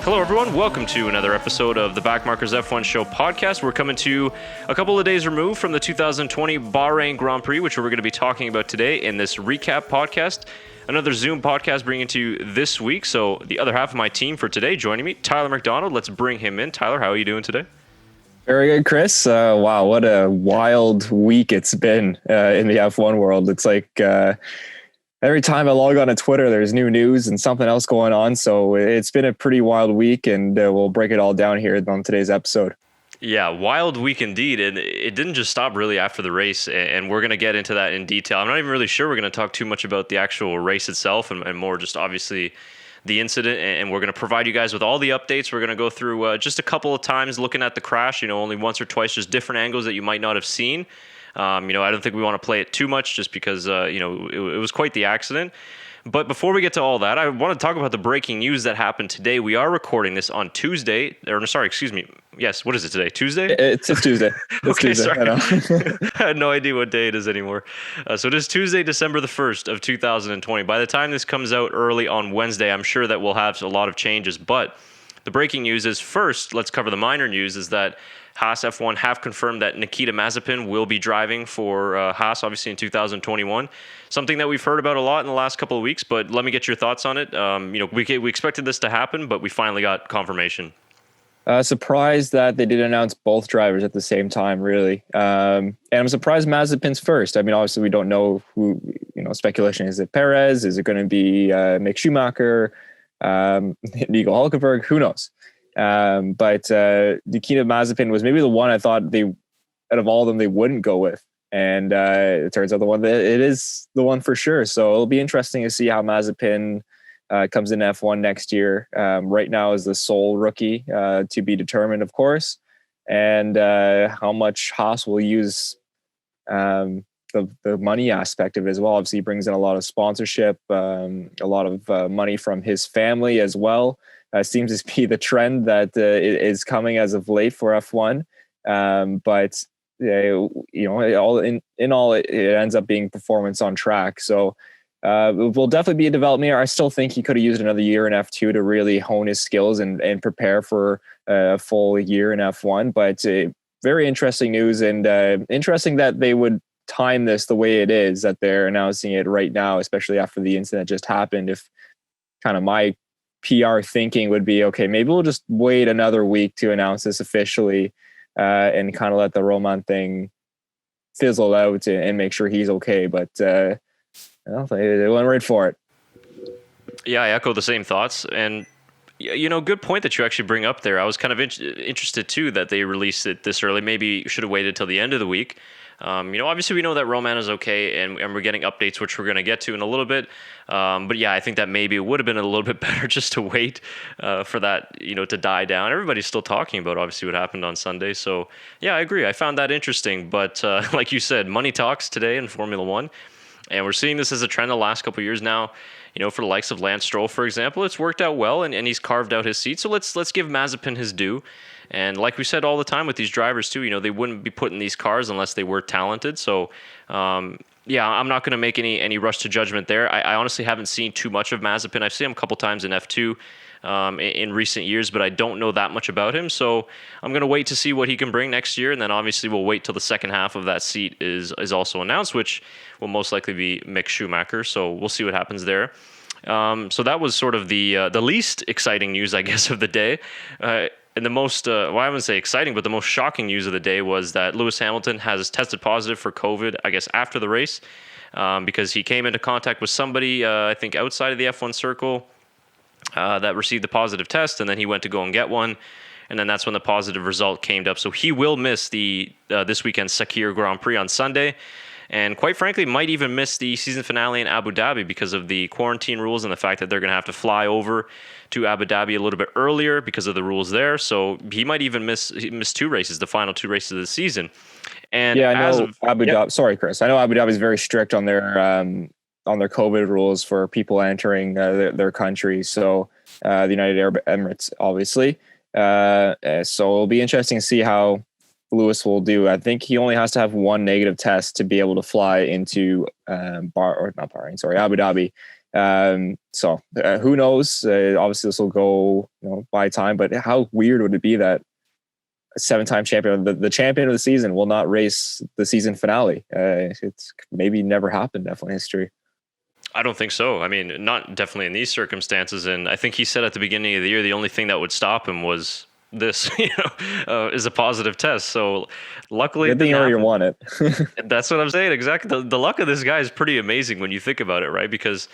Hello, everyone. Welcome to another episode of the Backmarkers F1 Show podcast. We're coming to a couple of days removed from the 2020 Bahrain Grand Prix, which we're going to be talking about today in this recap podcast. Another Zoom podcast bringing to you this week. So the other half of my team for today joining me, Tyler McDonald. Let's bring him in. Tyler, how are you doing today? Very good, Chris. Wow, what a wild week it's been in the F1 world. It's like every time I log on to Twitter, there's new news and something else going on. So it's been a pretty wild week, and we'll break it all down here on today's episode. Yeah, wild week indeed. And it didn't just stop really after the race, and we're going to get into that in detail. I'm not even really sure we're going to talk too much about the actual race itself and more just obviously the incident, and we're going to provide you guys with all the updates. We're going to go through just a couple of times looking at the crash, only once or twice, just different angles that you might not have seen. I don't think we want to play it too much just because, it was quite the accident. But before we get to all that, I want to talk about the breaking news that happened today. We are recording this on Tuesday. Yes, what is it today? Tuesday? It's Tuesday. Okay, Tuesday. sorry. I had no idea what day it is anymore. So it is Tuesday, December the 1st of 2020. By the time this comes out early on Wednesday, I'm sure that we'll have a lot of changes. But the breaking news is, first, let's cover the minor news, is that Haas F1 have confirmed that Nikita Mazepin will be driving for Haas, obviously in 2021. Something that we've heard about a lot in the last couple of weeks, but let me get your thoughts on it. We expected this to happen, but we finally got confirmation. Surprised that they did announce both drivers at the same time, really. And I'm surprised Mazepin's first. I mean, obviously we don't know who, speculation. Is it Perez? Is it going to be Mick Schumacher? Nico Hulkenberg? Who knows? But Nikita Mazepin was maybe the one I thought out of all of them, they wouldn't go with. And it turns out it is the one for sure. So it'll be interesting to see how Mazepin comes in F1 next year. Right now is the sole rookie to be determined, of course, and how much Haas will use the money aspect of it as well. Obviously, he brings in a lot of sponsorship, a lot of money from his family as well. Seems to be the trend that is coming as of late for F1. But all in all, it ends up being performance on track. So it will definitely be a development year. I still think he could have used another year in F2 to really hone his skills and prepare for a full year in F1. But very interesting news, and interesting that they would time this the way it is, that they're announcing it right now, especially after the incident just happened. If kind of my PR thinking would be, okay, maybe we'll just wait another week to announce this officially and kind of let the Roman thing fizzle out and make sure he's okay. But they went right for it. Yeah, I echo the same thoughts. And, good point that you actually bring up there. I was kind of interested, too, that they released it this early. Maybe should have waited till the end of the week. Obviously we know that Roman is okay, and we're getting updates, which we're going to get to in a little bit. But yeah, I think that maybe it would have been a little bit better just to wait for that, to die down. Everybody's still talking about obviously what happened on Sunday. So yeah, I agree. I found that interesting. But like you said, money talks today in Formula One. And we're seeing this as a trend the last couple of years now. For the likes of Lance Stroll, for example, it's worked out well, and he's carved out his seat. So let's give Mazepin his due. And like we said all the time with these drivers too, they wouldn't be put in these cars unless they were talented. So I'm not going to make any rush to judgment there. I honestly haven't seen too much of Mazepin. I've seen him a couple times in F2 in recent years, but I don't know that much about him. So I'm going to wait to see what he can bring next year. And then obviously we'll wait till the second half of that seat is also announced, which will most likely be Mick Schumacher. So we'll see what happens there. So that was sort of the least exciting news, I guess, of the day. And the most, I wouldn't say exciting, but the most shocking news of the day was that Lewis Hamilton has tested positive for COVID, I guess, after the race, because he came into contact with somebody, I think, outside of the F1 circle that received a positive test, and then he went to go and get one, and then that's when the positive result came up. So he will miss this weekend's Sakhir Grand Prix on Sunday. And quite frankly, might even miss the season finale in Abu Dhabi because of the quarantine rules and the fact that they're going to have to fly over to Abu Dhabi a little bit earlier because of the rules there. So he might even miss two races, the final two races of the season. And yeah, I know Abu Dhabi. Sorry, Chris. I know Abu Dhabi is very strict on their COVID rules for people entering their country. So the United Arab Emirates, obviously. So it'll be interesting to see how Lewis will do. I think he only has to have one negative test to be able to fly into Abu Dhabi. So who knows? Obviously, this will go by time. But how weird would it be that a 7-time champion, the champion of the season, will not race the season finale? It's maybe never happened. Definitely in history. I don't think so. I mean, not definitely in these circumstances. And I think he said at the beginning of the year, the only thing that would stop him was this, is a positive test. So luckily, good thing you already won it. That's what I'm saying. Exactly. The luck of this guy is pretty amazing when you think about it, right? Because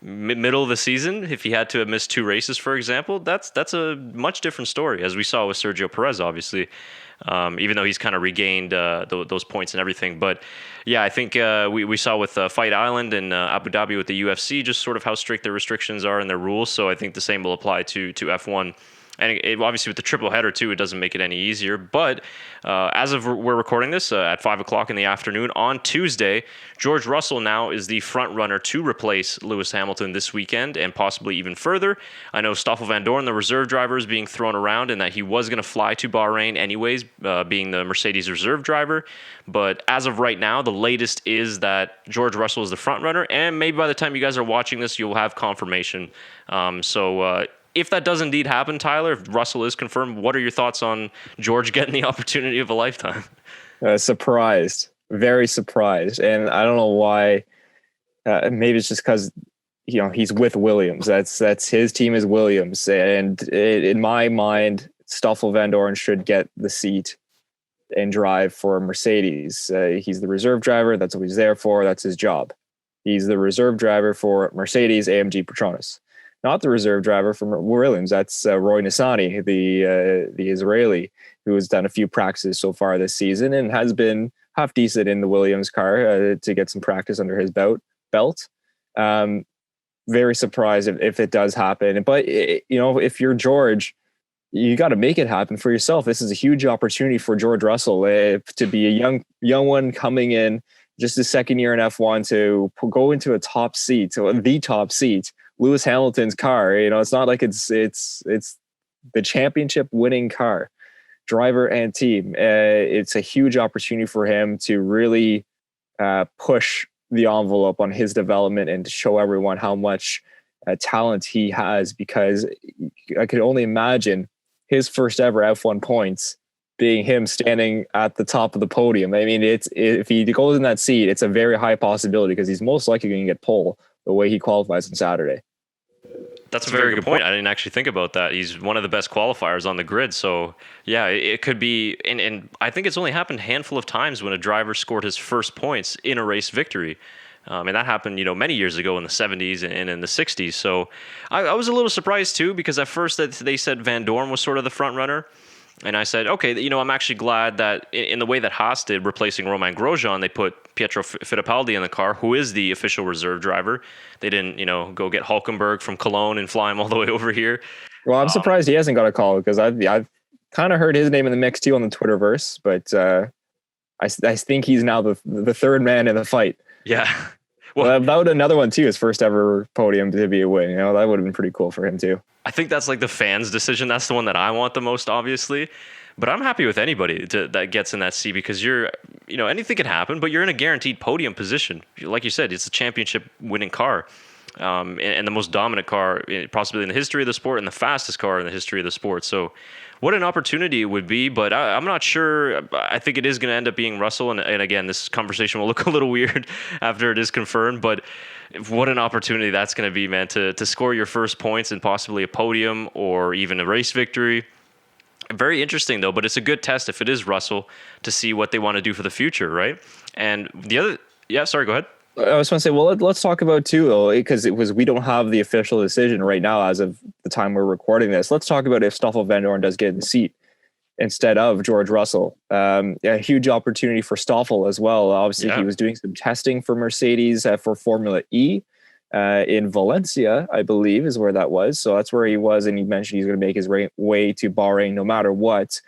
middle of the season, if he had to have missed 2 races, for example, that's a much different story, as we saw with Sergio Perez, obviously. Even though he's kind of regained those points and everything. But yeah, I think we saw with Fight Island and Abu Dhabi with the UFC just sort of how strict their restrictions are and their rules. So I think the same will apply to F1. And obviously with the triple header too, it doesn't make it any easier. But as of we're recording this at 5 o'clock in the afternoon on Tuesday, George Russell now is the front runner to replace Lewis Hamilton this weekend and possibly even further. I know Stoffel Van Dorn, the reserve driver, is being thrown around and that he was going to fly to Bahrain anyways, being the Mercedes reserve driver. But as of right now, the latest is that George Russell is the front runner. And maybe by the time you guys are watching this, you'll have confirmation. If that does indeed happen, Tyler, if Russell is confirmed, what are your thoughts on George getting the opportunity of a lifetime? Surprised, very surprised. And I don't know why. Maybe it's just because, he's with Williams. That's his team is Williams. And in my mind, Stoffel Van Dorn should get the seat and drive for Mercedes. He's the reserve driver. That's what he's there for. That's his job. He's the reserve driver for Mercedes AMG Petronas. Not the reserve driver for Williams. That's Roy Nissany, the Israeli, who has done a few practices so far this season and has been half decent in the Williams car to get some practice under his belt. Very surprised if it does happen. But, if you're George, you got to make it happen for yourself. This is a huge opportunity for George Russell to be a young one coming in, just his second year in F1, to go into a top seat, so the top seat. Lewis Hamilton's car, it's not like it's the championship winning car, driver and team. It's a huge opportunity for him to really push the envelope on his development and to show everyone how much talent he has, because I could only imagine his first ever F1 points being him standing at the top of the podium. I mean, if he goes in that seat, it's a very high possibility because he's most likely going to get pole the way he qualifies on Saturday. That's a very good point. I didn't actually think about that. He's one of the best qualifiers on the grid. So, yeah, it could be. And I think it's only happened a handful of times when a driver scored his first points in a race victory. And that happened, many years ago in the 70s and in the 60s. So I was a little surprised, too, because at first they said Van Dorn was sort of the front runner. And I said, okay, I'm actually glad that in the way that Haas did, replacing Romain Grosjean, they put Pietro Fittipaldi in the car, who is the official reserve driver. They didn't, go get Hülkenberg from Cologne and fly him all the way over here. Well, I'm surprised he hasn't got a call, because I've kind of heard his name in the mix too on the Twitterverse, but I think he's now the third man in the fight. Yeah. Well, that would another one too, his first ever podium to be a win. That would have been pretty cool for him too. I think that's like the fans' decision. That's the one that I want the most, obviously. But I'm happy with anybody that gets in that seat, because anything can happen, but you're in a guaranteed podium position. Like you said, it's a championship winning car, and the most dominant car possibly in the history of the sport, and the fastest car in the history of the sport. So what an opportunity it would be, but I'm not sure. I think it is going to end up being Russell. And again, this conversation will look a little weird after it is confirmed, but what an opportunity that's going to be, man, to score your first points and possibly a podium or even a race victory. Very interesting, though, but it's a good test if it is Russell to see what they want to do for the future, right? And the other, sorry, go ahead. I was going to say, well, let's talk about too, because we don't have the official decision right now as of the time we're recording this. Let's talk about if Stoffel Van Dorn does get in the seat instead of George Russell. A huge opportunity for Stoffel as well. Obviously, He was doing some testing for Mercedes for Formula E in Valencia, I believe, is where that was. So that's where he was, and he mentioned he's going to make his way to Bahrain no matter what.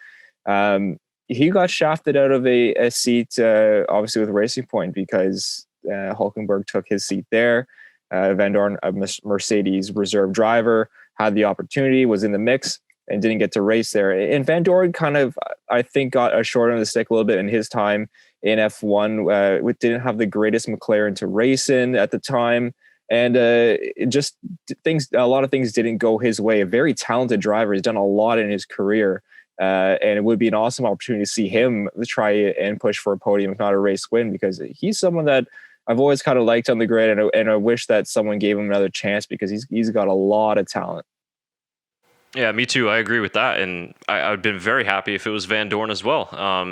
He got shafted out of a seat, obviously with Racing Point, because Hülkenberg took his seat there. Van Dorn, a Mercedes reserve driver, had the opportunity, was in the mix, and didn't get to race there. And Van Dorn kind of, I think, got a short end of the stick a little bit in his time in F1. Didn't have the greatest McLaren to race in at the time. And a lot of things didn't go his way. A very talented driver. He's done a lot in his career. And it would be an awesome opportunity to see him try and push for a podium, if not a race win, because he's someone that I've always kind of liked on the grid. And I wish that someone gave him another chance, because he's got a lot of talent. Yeah, me too. I agree with that, and I would been very happy if it was Van Dorn as well.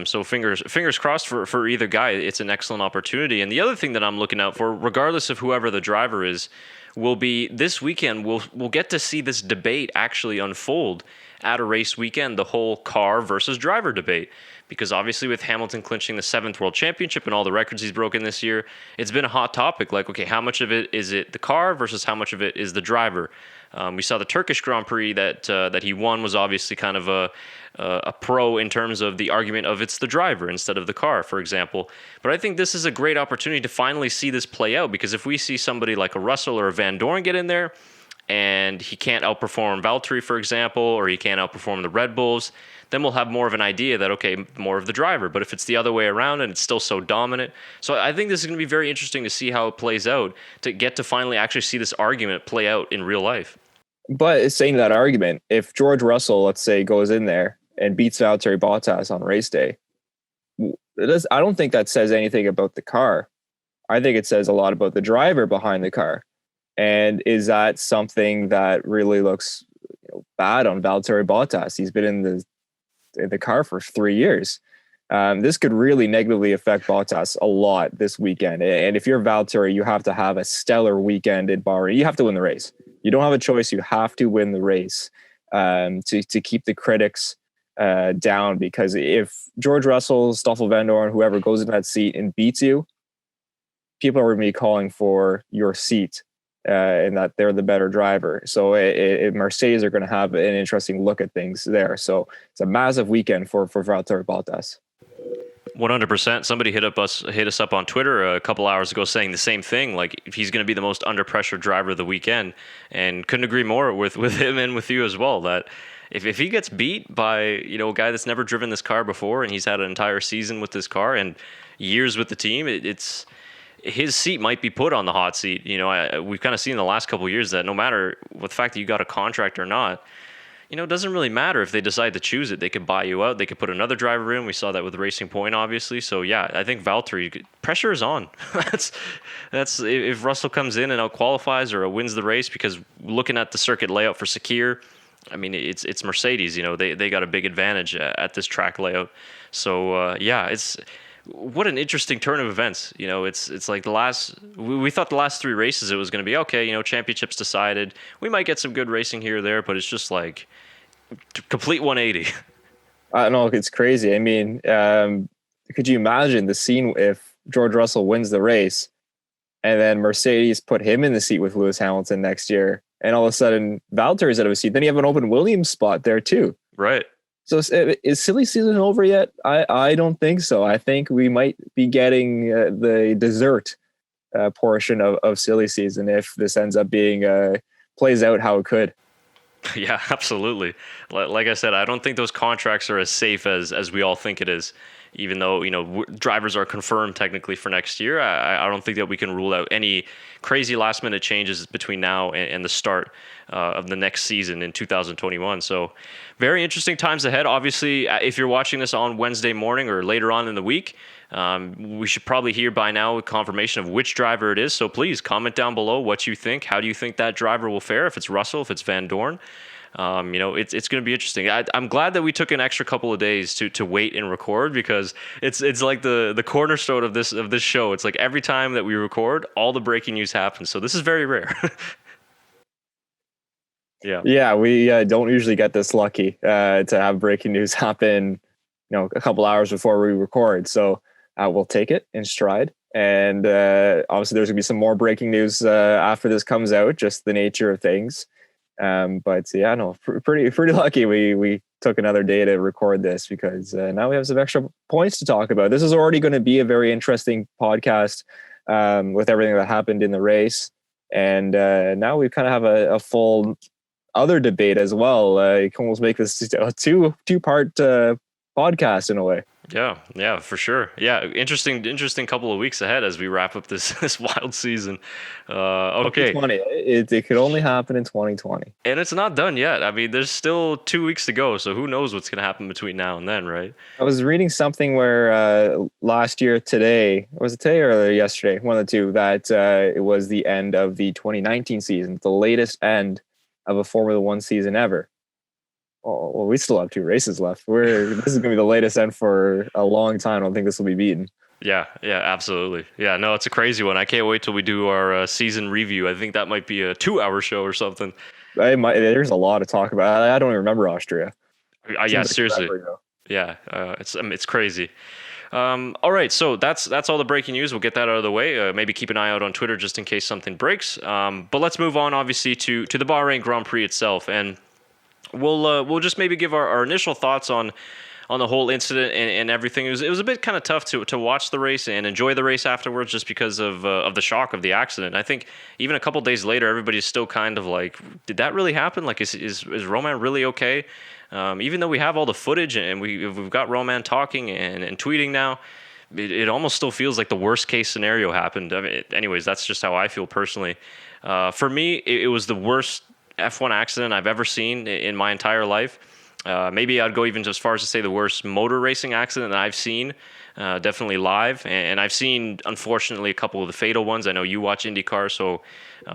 So fingers crossed for either guy. It's an excellent opportunity. And the other thing that I'm looking out for, regardless of whoever the driver is, will be this weekend. We'll get to see this debate actually unfold at a race weekend. The whole car versus driver debate. Because obviously with Hamilton clinching the 7th World Championship and all the records he's broken this year, it's been a hot topic. Like, okay, how much of it is it the car versus how much of it is the driver? We saw the Turkish Grand Prix that he won was obviously kind of a pro in terms of the argument of it's the driver instead of the car, for example. But I think this is a great opportunity to finally see this play out, because if we see somebody like a Russell or a Van Dorn get in there and he can't outperform Valtteri, for example, or he can't outperform the Red Bulls, then we'll have more of an idea that, okay, more of the driver. But if it's the other way around and it's still so dominant. So I think this is going to be very interesting to see how it plays out, to get to finally actually see this argument play out in real life. But saying that argument, if George Russell, let's say, goes in there and beats Valtteri Bottas on race day, I don't think that says anything about the car. I think it says a lot about the driver behind the car. And is that something that really looks bad on Valtteri Bottas? He's been in the car for 3 years. This could really negatively affect Bottas a lot this weekend. And if you're Valtteri, you have to have a stellar weekend in Bahrain. You have to win the race. You don't have a choice. You have to win the race to keep the critics down. Because if George Russell, Stoffel Vandoorne, whoever goes in that seat and beats you, people are going to be calling for your seat. And that they're the better driver. So Mercedes are going to have an interesting look at things there. So it's a massive weekend for Valtteri Bottas. 100%. Somebody hit us up on Twitter a couple hours ago saying the same thing. Like, he's going to be the most under pressure driver of the weekend, and couldn't agree more with him and with you as well. That if he gets beat by a guy that's never driven this car before, and he's had an entire season with this car and years with the team, it's his seat might be put on the hot seat. We've kind of seen in the last couple of years that no matter what the fact that you got a contract or not, it doesn't really matter if they decide to choose it. They could buy you out. They could put another driver in. We saw that with Racing Point, obviously. So yeah, I think Valtteri, pressure is on. that's if Russell comes in and out qualifies or wins the race, because looking at the circuit layout for Sakhir, I mean, it's Mercedes. They got a big advantage at this track layout. So it's. What an interesting turn of events. It's like we thought the last 3 races it was going to be okay, championships decided. We might get some good racing here or there, but it's just like complete 180. I know, it's crazy. I mean, could you imagine the scene if George Russell wins the race and then Mercedes put him in the seat with Lewis Hamilton next year, and all of a sudden Valtteri's out of a seat, then you have an open Williams spot there too. Right. So is silly season over yet? I don't think so. I think we might be getting the dessert portion of silly season if this ends up being plays out how it could. Yeah, absolutely. Like I said, I don't think those contracts are as safe as we all think it is. Even though drivers are confirmed technically for next year, I don't think that we can rule out any crazy last minute changes between now and the start of the next season in 2021. So very interesting times ahead. Obviously, if you're watching this on Wednesday morning or later on in the week, we should probably hear by now confirmation of which driver it is. So please comment down below what you think. How do you think that driver will fare? If it's Russell, if it's Van Dorn. It's going to be interesting. I'm glad that we took an extra couple of days to wait and record, because it's like the cornerstone of this show. It's like every time that we record, all the breaking news happens. So this is very rare. Yeah, we don't usually get this lucky to have breaking news happen, a couple hours before we record. So we'll take it in stride. And obviously, there's gonna be some more breaking news after this comes out. Just the nature of things. But yeah, no, pretty lucky we took another day to record this, because now we have some extra points to talk about. This is already going to be a very interesting podcast with everything that happened in the race, and now we kind of have a full other debate as well. You can almost make this a two-part podcast in a way. Yeah, for sure. Yeah, interesting couple of weeks ahead as we wrap up this this wild season. Okay, 2020. It could only happen in 2020. and it's not done yet. I mean, there's still 2 weeks to go, so who knows what's gonna happen between now and then, right? I was reading something where last year today, was it today or yesterday? One of the two, that it was the end of the 2019 season, the latest end of a Formula One season ever. Oh, well, we still have 2 races left. This is going to be the latest end for a long time. I don't think this will be beaten. Yeah, absolutely. Yeah, no, it's a crazy one. I can't wait till we do our season review. I think that might be a 2-hour show or something. There's a lot to talk about. I don't even remember Austria. Yeah, seriously. Yeah, it's crazy. All right, so that's all the breaking news. We'll get that out of the way. Maybe keep an eye out on Twitter just in case something breaks. But let's move on, obviously, to the Bahrain Grand Prix itself, and we'll just maybe give our initial thoughts on the whole incident and everything. It was a bit kind of tough to watch the race and enjoy the race afterwards, just because of the shock of the accident. I think even a couple days later, everybody's still kind of like, did that really happen? Like, is Romain really okay? Even though we have all the footage and we've got Romain talking and tweeting now, it almost still feels like the worst case scenario happened. I mean, anyways, that's just how I feel personally. For me, it was the worst F1 accident I've ever seen in my entire life. Maybe I'd go even as far as to say the worst motor racing accident that I've seen, definitely live. And I've seen, unfortunately, a couple of the fatal ones. I know you watch IndyCar, so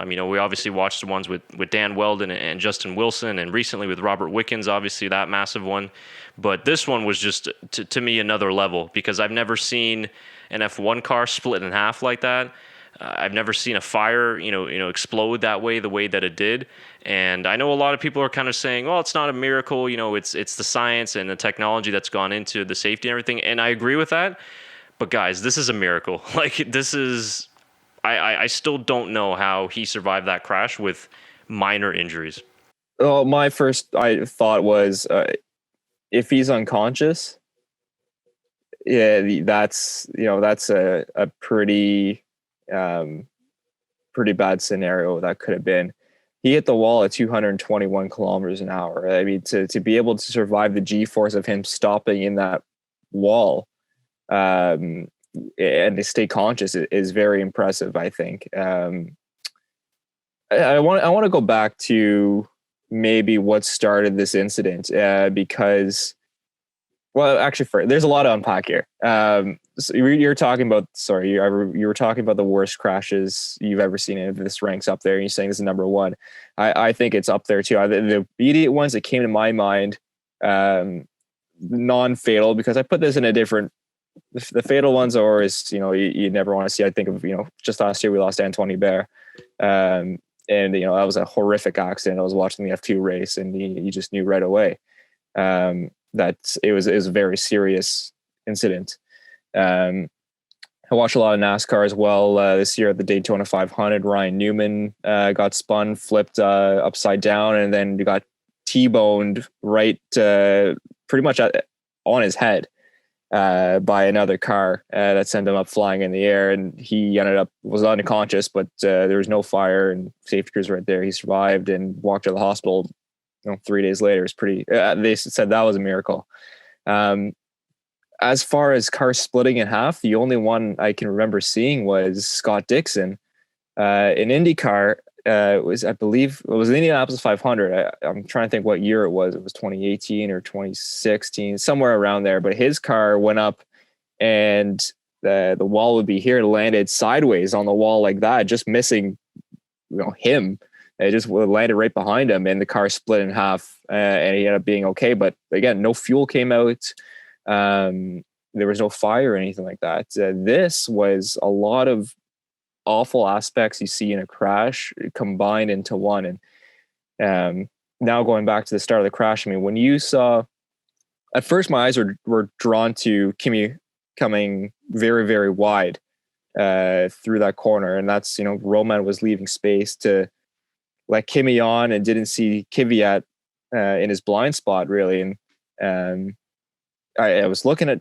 we obviously watched the ones with Dan Weldon and Justin Wilson, and recently with Robert Wickens, obviously that massive one. But this one was just, to me, another level, because I've never seen an F1 car split in half like that. I've never seen a fire, explode that way, the way that it did. And I know a lot of people are kind of saying, well, it's not a miracle. It's the science and the technology that's gone into the safety and everything. And I agree with that. But guys, this is a miracle. Like, this is, I still don't know how he survived that crash with minor injuries. Well, my first thought was, if he's unconscious, yeah, that's a pretty bad scenario that could have been. He hit the wall at 221 kilometers an hour. I mean, to be able to survive the G-force of him stopping in that wall, and to stay conscious is very impressive, I think. I want to go back to maybe what started this incident, because, well, actually, there's a lot to unpack here. So you're talking about, you were talking about the worst crashes you've ever seen, and this ranks up there, and you're saying this is number one. I think it's up there too. The immediate ones that came to my mind, non-fatal, because I put this in a different, the fatal ones are always, you never want to see. I think of, just last year we lost Antoine Hubert. And that was a horrific accident. I was watching the F2 race, and you just knew right away that it was a very serious incident. I watched a lot of NASCAR as well. This year at the Daytona 500, Ryan Newman got spun, flipped upside down, and then got T-boned right pretty much on his head by another car that sent him up flying in the air. And he was unconscious, but there was no fire, and safety crews right there. He survived and walked to the hospital 3 days later. It's pretty, they said that was a miracle. As far as cars splitting in half, the only one I can remember seeing was Scott Dixon in IndyCar. It was the Indianapolis 500. I'm trying to think what year it was. It was 2018 or 2016, somewhere around there. But his car went up, and the wall would be here. It landed sideways on the wall like that, just missing him. It just landed right behind him, and the car split in half, and he ended up being okay. But again, no fuel came out. There was no fire or anything like that. This was a lot of awful aspects you see in a crash combined into one. And now going back to the start of the crash, I mean, when you saw, at first my eyes were drawn to Kimi coming very, very wide through that corner. And that's, Romain was leaving space to let Kimi on, and didn't see Kvyat in his blind spot really. And I was looking at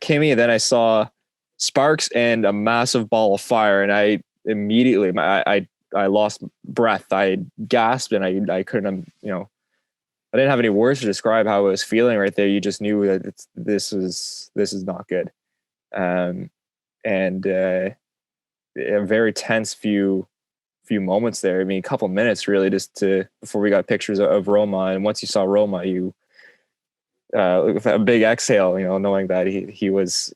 Kimi, and then I saw sparks and a massive ball of fire, and I immediately I lost breath. I gasped, and I couldn't I didn't have any words to describe how I was feeling right there. You just knew that this is not good. And a very tense few moments there. I mean, a couple minutes really before we got pictures of Roma. And once you saw Roma, you with a big exhale, knowing that he was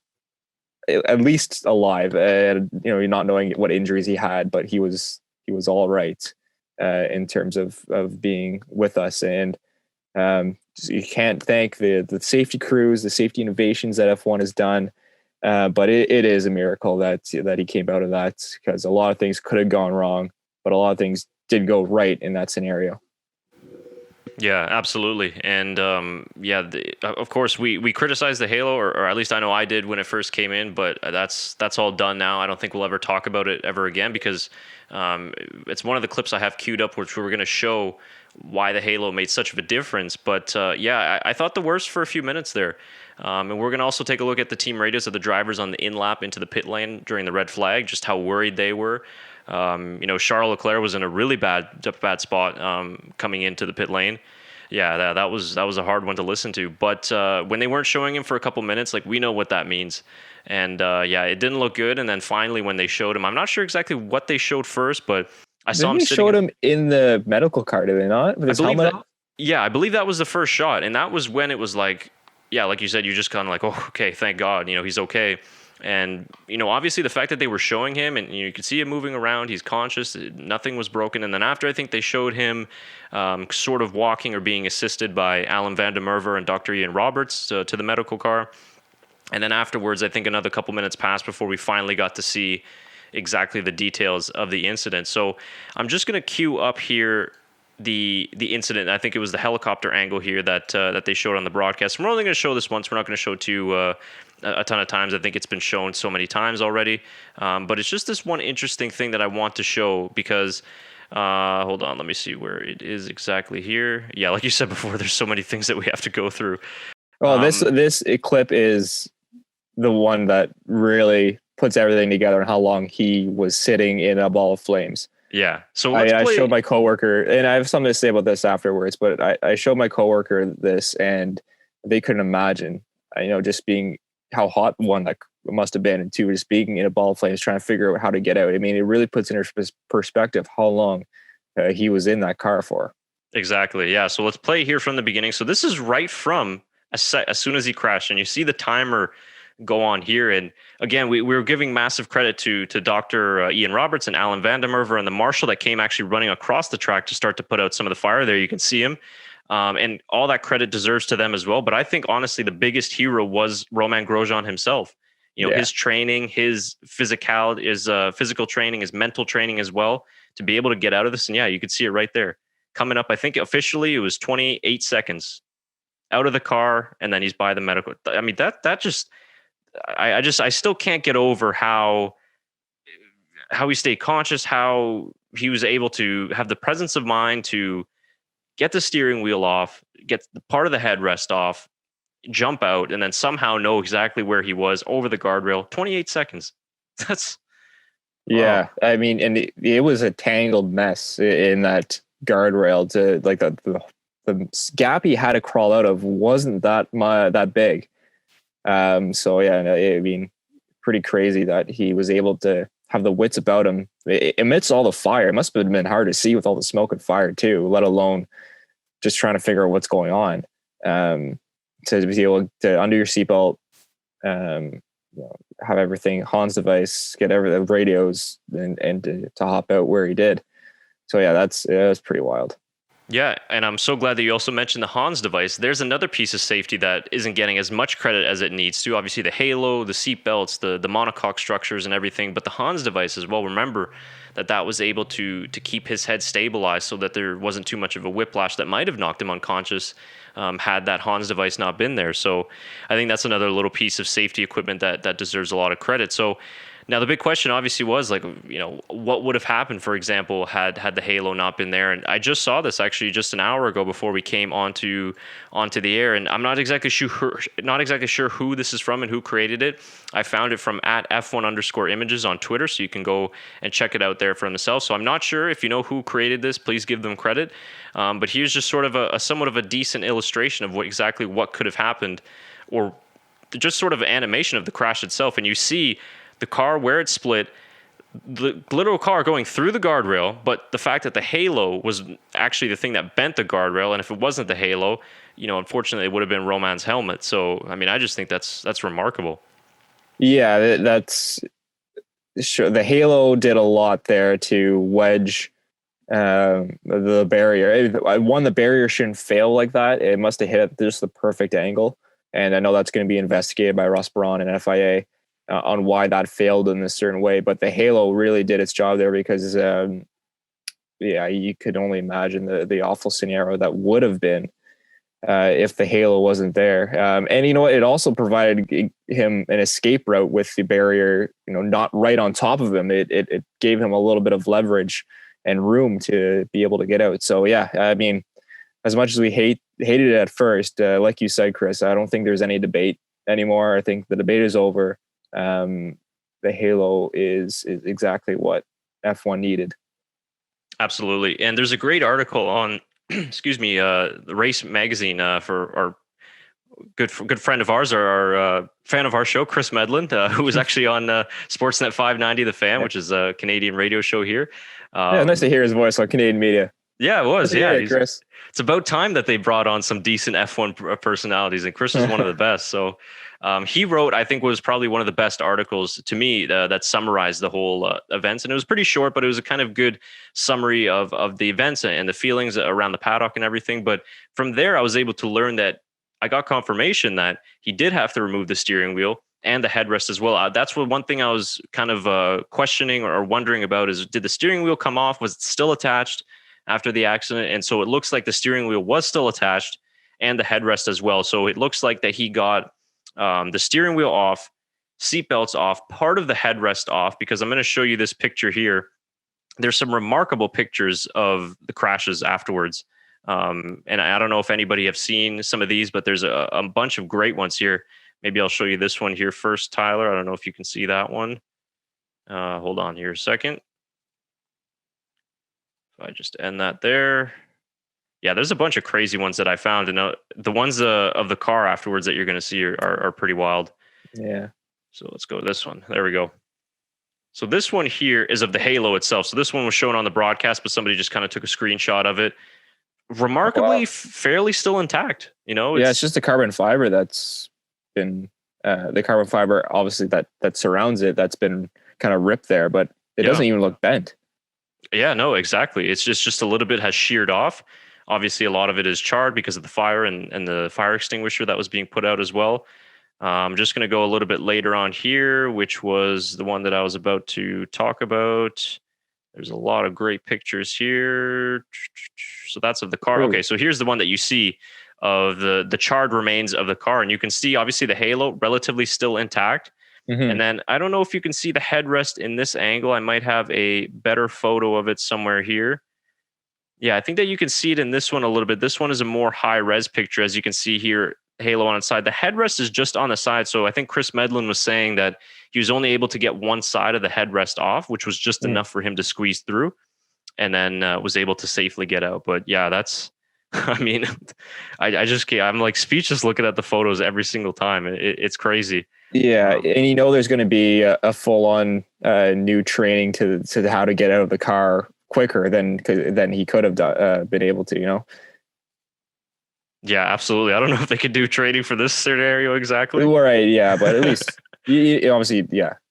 at least alive, and you're not knowing what injuries he had, but he was all right in terms of being with us. And you can't thank the safety crews, the safety innovations that F1 has done. But it is a miracle that he came out of that, because a lot of things could have gone wrong, but a lot of things did go right in that scenario. Yeah, absolutely. And of course, we criticized the halo, or at least I know I did when it first came in, but that's all done now. I don't think we'll ever talk about it ever again, because it's one of the clips I have queued up, which we're going to show why the halo made such of a difference. But I thought the worst for a few minutes there. And we're going to also take a look at the team radios of the drivers on the in-lap into the pit lane during the red flag, just how worried they were. Charles Leclerc was in a really bad spot coming into the pit lane. Yeah, that was a hard one to listen to. But when they weren't showing him for a couple minutes, like, we know what that means. And it didn't look good. And then finally, when they showed him, I'm not sure exactly what they showed first, but I saw him sitting. They showed him in the medical car, did they not? With his helmet off? Yeah, I believe that was the first shot, and that was when it was like, yeah, like you said, you just kind of like, oh, okay, thank God, he's okay. And, obviously the fact that they were showing him and you could see him moving around, he's conscious, nothing was broken. And then after, I think they showed him sort of walking or being assisted by Alan van der Merwe and Dr. Ian Roberts to the medical car. And then afterwards, I think another couple minutes passed before we finally got to see exactly the details of the incident. So I'm just going to queue up here the incident. I think it was the helicopter angle here that they showed on the broadcast. We're only going to show this once. We're not going to show a ton of times. I think it's been shown so many times already. But it's just this one interesting thing that I want to show, because hold on, let me see where it is exactly here. Yeah, like you said before, there's so many things that we have to go through. Well, this clip is the one that really puts everything together on how long he was sitting in a ball of flames. Yeah. So I showed my coworker, and I have something to say about this afterwards, but I showed my coworker this, and they couldn't imagine, just being how hot, one, that must have been, and two, just being in a ball of flames, trying to figure out how to get out. I mean, it really puts into perspective how long he was in that car for. Exactly. Yeah. So let's play here from the beginning. So this is right from as soon as he crashed, and you see the timer go on here. And again, we were giving massive credit to Dr. Ian Roberts and Alan van der Merwe and the marshal that came actually running across the track to start to put out some of the fire there. You can see him. And all that credit deserves to them as well. But I think, honestly, the biggest hero was Romain Grosjean himself. His training, his physical training, his mental training as well, to be able to get out of this. And yeah, you could see it right there. Coming up, I think officially it was 28 seconds out of the car, and then he's by the medical. I mean, that just... I still can't get over how he stayed conscious, how he was able to have the presence of mind to get the steering wheel off, get the part of the headrest off, jump out, and then somehow know exactly where he was over the guardrail. 28 seconds. That's... Yeah. I mean, and it was a tangled mess in that guardrail. To like the gap he had to crawl out of wasn't that big. So yeah, I mean, pretty crazy that he was able to have the wits about him amidst all the fire. It must have been hard to see with all the smoke and fire too, let alone just trying to figure out what's going on. To be able to undo your seatbelt, have everything, Hans device, get the radios, and to hop out where he did. So yeah, that's pretty wild. Yeah, and I'm so glad that you also mentioned the Hans device. There's another piece of safety that isn't getting as much credit as it needs to. Obviously, the halo, the seat belts, the monocoque structures and everything, but the Hans device as well. Remember that was able to keep his head stabilized so that there wasn't too much of a whiplash that might have knocked him unconscious had that Hans device not been there. So I think that's another little piece of safety equipment that deserves a lot of credit. So Now, the big question obviously was like, what would have happened, for example, had the halo not been there? And I just saw this actually just an hour ago before we came onto the air, and I'm not exactly sure who this is from and who created it. I found it from at F1_images on Twitter, so you can go and check it out there for themselves. So I'm not sure if you know who created this. Please give them credit. But here's just sort of a somewhat of a decent illustration of exactly what could have happened, or just sort of animation of the crash itself. And you see the car where it split, the literal car going through the guardrail, but the fact that the halo was actually the thing that bent the guardrail, and if it wasn't the halo, unfortunately, it would have been Romain's helmet. So, I mean, I just think that's remarkable. Yeah, that's sure. The halo did a lot there to wedge the barrier. The barrier shouldn't fail like that. It must have hit at just the perfect angle. And I know that's going to be investigated by Ross Brawn and FIA on why that failed in a certain way. But the halo really did its job there because, you could only imagine the awful scenario that would have been if the halo wasn't there. And you know what? It also provided him an escape route with the barrier, not right on top of him. It gave him a little bit of leverage and room to be able to get out. So yeah, I mean, as much as we hated it at first, like you said, Chris, I don't think there's any debate anymore. I think the debate is over. The halo is exactly what F1 needed. Absolutely. And there's a great article on, excuse me, the Race Magazine for our good friend of ours, our fan of our show, Chris Medland, who was actually on Sportsnet 590 The Fan, which is a Canadian radio show here. Nice to hear his voice on Canadian media. Yeah, it was. Yeah, Chris. It's about time that they brought on some decent F1 personalities, and Chris is one of the best. So he wrote, I think, was probably one of the best articles to me that summarized the whole events. And it was pretty short, but it was a kind of good summary of the events and the feelings around the paddock and everything. But from there, I was able to learn that I got confirmation that he did have to remove the steering wheel and the headrest as well. That's one thing I was kind of questioning or wondering about is, did the steering wheel come off? Was it still attached after the accident? And so it looks like the steering wheel was still attached and the headrest as well. So it looks like that he got the steering wheel off, seatbelts off, part of the headrest off, because I'm going to show you this picture here. There's some remarkable pictures of the crashes afterwards. And I don't know if anybody have seen some of these, but there's a bunch of great ones here. Maybe I'll show you this one here first, Tyler. I don't know if you can see that one. Hold on here a second. If I just end that there. Yeah, there's a bunch of crazy ones that I found, and the ones of the car afterwards that you're going to see are pretty wild. Yeah. So let's go to this one. There we go. So this one here is of the halo itself. So this one was shown on the broadcast, but somebody just kind of took a screenshot of it. Remarkably, fairly still intact. It's just a carbon fiber that's been the carbon fiber, obviously that surrounds it, that's been kind of ripped there, but it doesn't even look bent. Yeah, no, exactly. It's just a little bit has sheared off. Obviously, a lot of it is charred because of the fire and the fire extinguisher that was being put out as well. I'm just going to go a little bit later on here, which was the one that I was about to talk about. There's a lot of great pictures here. So that's of the car. Okay, so here's the one that you see of the charred remains of the car. And you can see, obviously, the halo relatively still intact. Mm-hmm. And then I don't know if you can see the headrest in this angle. I might have a better photo of it somewhere here. Yeah, I think that you can see it in this one a little bit. This one is a more high-res picture, as you can see here, halo on its side. The headrest is just on the side. So I think Chris Medland was saying that he was only able to get one side of the headrest off, which was just enough for him to squeeze through, and then was able to safely get out. But yeah, that's, I mean, I just can't, I'm like speechless looking at the photos every single time. It's crazy. Yeah, and there's going to be a full-on new training to how to get out of the car quicker than he could have been able to, Yeah, absolutely. I don't know if they could do training for this scenario exactly. Right, yeah, but at least you obviously,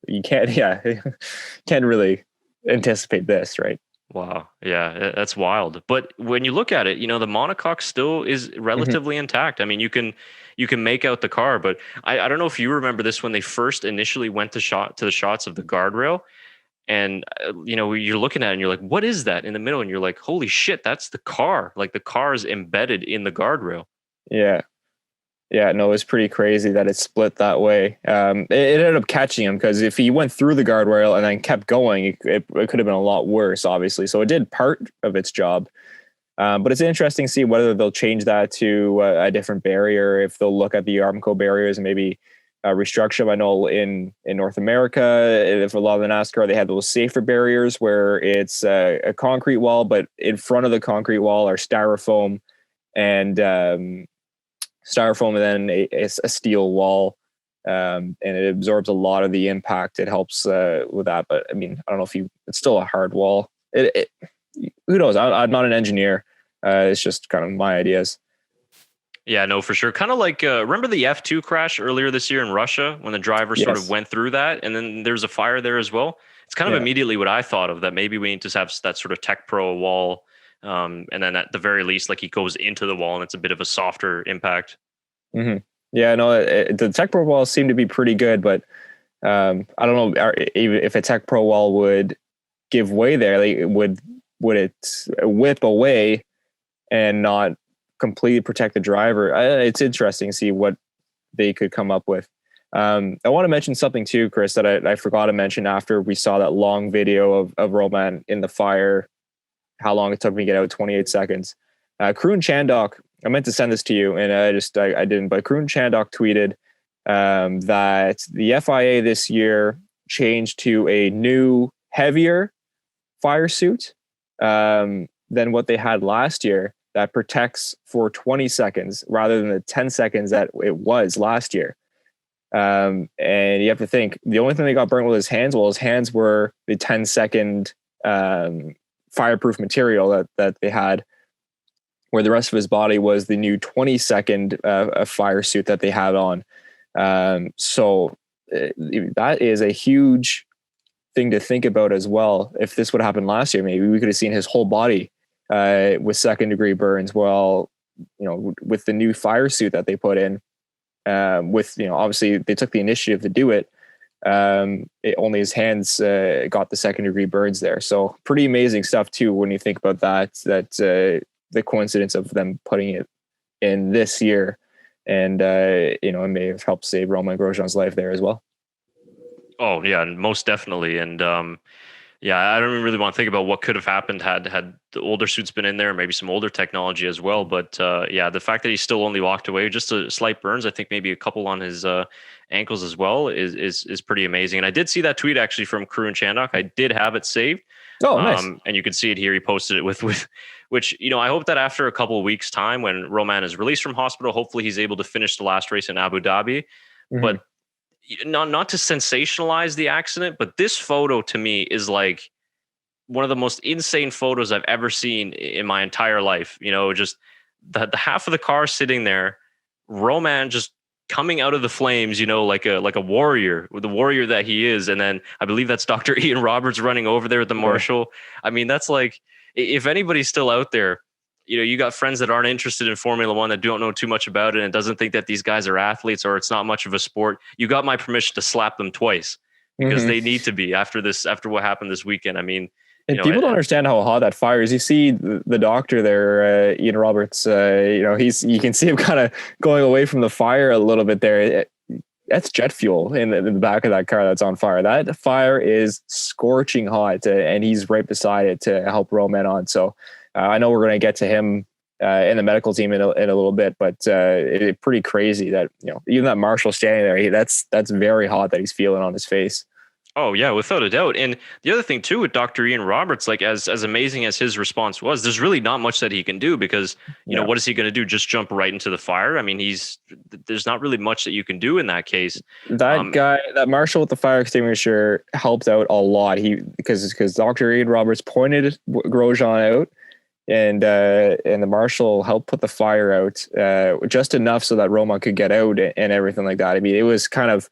you can't really anticipate this, right? Wow, yeah, that's wild. But when you look at it, the monocoque still is relatively intact. I mean, you can make out the car, but I don't know if you remember this when they first initially went to the shots of the guardrail. And, you're looking at it and you're like, what is that in the middle? And you're like, holy shit, that's the car. Like the car is embedded in the guardrail. Yeah. Yeah, no, it's pretty crazy that it split that way. It ended up catching him because if he went through the guardrail and then kept going, it could have been a lot worse, obviously. So it did part of its job. But it's interesting to see whether they'll change that to a different barrier, if they'll look at the Armco barriers and maybe restructure them. I know in North America, if a lot of the NASCAR, they have those safer barriers where it's a concrete wall, but in front of the concrete wall are styrofoam and then a steel wall. And it absorbs a lot of the impact. It helps with that. But I mean, I don't know if it's still a hard wall. Who knows? I'm not an engineer. It's just kind of my ideas. Yeah, no, for sure. Kind of like, remember the F2 crash earlier this year in Russia when the driver sort of went through that and then there's a fire there as well? It's kind of immediately what I thought of, that maybe we need to have that sort of Tech Pro wall. And then at the very least, like he goes into the wall and it's a bit of a softer impact. Mm-hmm. Yeah, no, the Tech Pro walls seem to be pretty good, but I don't know if a Tech Pro wall would give way there. Like, would it whip away and not completely protect the driver? It's interesting to see what they could come up with. I want to mention something too, Chris, that I forgot to mention after we saw that long video of Romain in the fire, how long it took me to get out, 28 seconds. Karun Chandhok, I meant to send this to you and I didn't, but Karun Chandhok tweeted that the FIA this year changed to a new, heavier fire suit than what they had last year that protects for 20 seconds rather than the 10 seconds that it was last year. And you have to think, the only thing they got burnt with his hands, well, his hands were the 10-second fireproof material that they had, where the rest of his body was the new 20-second fire suit that they had on. So that is a huge thing to think about as well. If this would have happened last year, maybe we could have seen his whole body with second-degree burns. Well, with the new fire suit that they put in, obviously they took the initiative to do it. Only his hands got the second-degree burns there. So pretty amazing stuff too when you think about that the coincidence of them putting it in this year, and it may have helped save Romain Grosjean's life there as well. Oh yeah, most definitely. And I don't really want to think about what could have happened had the older suits been in there, maybe some older technology as well. But the fact that he still only walked away, just a slight burns, I think maybe a couple on his ankles as well, is pretty amazing. And I did see that tweet actually from Karun Chandhok. I did have it saved. Oh, nice. And you can see it here. He posted it with which, I hope that after a couple of weeks' time, when Romain is released from hospital, hopefully he's able to finish the last race in Abu Dhabi. Mm-hmm. But not to sensationalize the accident, but this photo to me is like one of the most insane photos I've ever seen in my entire life. Just the half of the car sitting there, Romain just coming out of the flames, like a warrior, with the warrior that he is. And then I believe that's Dr. Ian Roberts running over there with the marshal. I mean, that's like, if anybody's still out there, you got friends that aren't interested in Formula One, that don't know too much about it and doesn't think that these guys are athletes or it's not much of a sport. You got my permission to slap them twice, because they need to be after what happened this weekend. I mean, and people don't understand how hot that fire is. You see the doctor there, Ian Roberts, you can see him kind of going away from the fire a little bit there. That's jet fuel in the back of that car that's on fire. That fire is scorching hot, and he's right beside it to help Romain on. So I know we're going to get to him in the medical team in a little bit, but it's pretty crazy that even that marshal standing there, that's very hot that he's feeling on his face. Oh yeah, without a doubt. And the other thing too with Dr. Ian Roberts, like as amazing as his response was, there's really not much that he can do, because what is he going to do? Just jump right into the fire? I mean, there's not really much that you can do in that case. That guy, that marshal with the fire extinguisher, helped out a lot. Because Dr. Ian Roberts pointed Grosjean out, and the marshal helped put the fire out just enough so that Romain could get out and everything like that. I mean, it was kind of,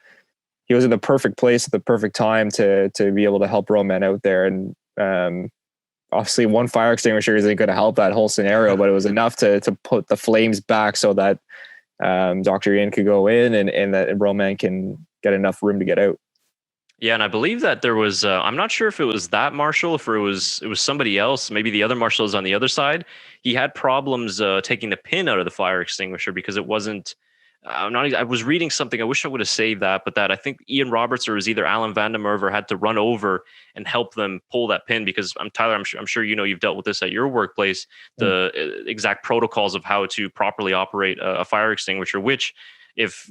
he was in the perfect place at the perfect time to be able to help Romain out there. And obviously one fire extinguisher isn't going to help that whole scenario, but it was enough to put the flames back so that Dr. Ian could go in and that Romain can get enough room to get out. Yeah, and I believe that there was, I'm not sure if it was that marshal, if it was somebody else, maybe the other marshal is on the other side. He had problems taking the pin out of the fire extinguisher because it wasn't I'm not. I was reading something. I wish I would have saved that, but that I think Ian Roberts or it was either Alan Van der Merwe had to run over and help them pull that pin because Tyler. I'm sure you know you've dealt with this at your workplace. The exact protocols of how to properly operate a fire extinguisher, which if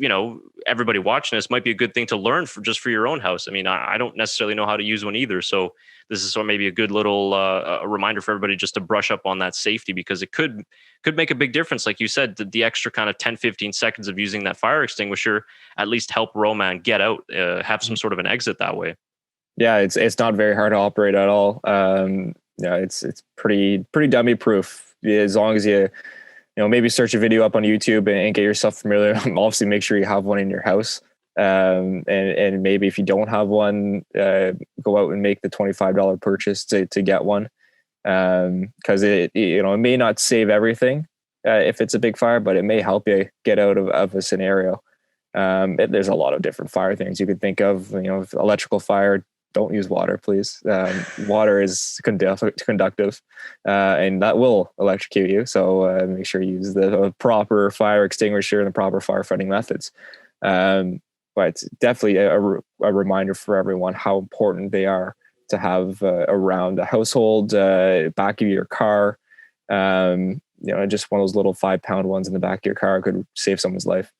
everybody watching this might be a good thing to learn for just for your own house. I mean, I don't necessarily know how to use one either, so this is sort of maybe a good little a reminder for everybody just to brush up on that safety because it could make a big difference. Like you said, the extra kind of 10-15 seconds of using that fire extinguisher at least help Roman get out, have some sort of an exit that way. Yeah, it's not very hard to operate at all. Yeah, it's pretty dummy proof as long as you maybe search a video up on YouTube and get yourself familiar. Obviously, make sure you have one in your house. And maybe if you don't have one, go out and make the $25 purchase to get one. Because it may not save everything if it's a big fire, but it may help you get out of a scenario. There's a lot of different fire things you could think of. Electrical fire. Don't use water, please. Water is conductive, and that will electrocute you. So make sure you use the proper fire extinguisher and the proper firefighting methods. But it's definitely a reminder for everyone how important they are to have around the household, back of your car. Just one of those little 5-pound ones in the back of your car could save someone's life.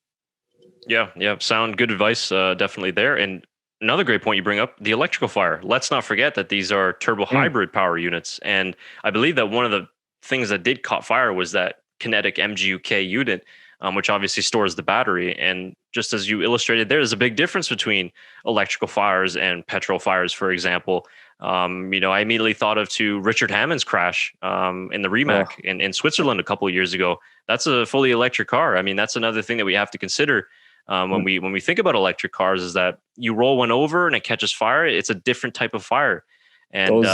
Yeah. Sound good advice, definitely there. And another great point you bring up, the electrical fire. Let's not forget that these are turbo hybrid power units. And I believe that one of the things that did caught fire was that kinetic MGUK unit, which obviously stores the battery. And just as you illustrated, there's a big difference between electrical fires and petrol fires, for example. I immediately thought of Richard Hammond's crash in the Rimac in Switzerland a couple of years ago. That's a fully electric car. I mean, that's another thing that we have to consider. When we think about electric cars is that you roll one over and it catches fire. It's a different type of fire. And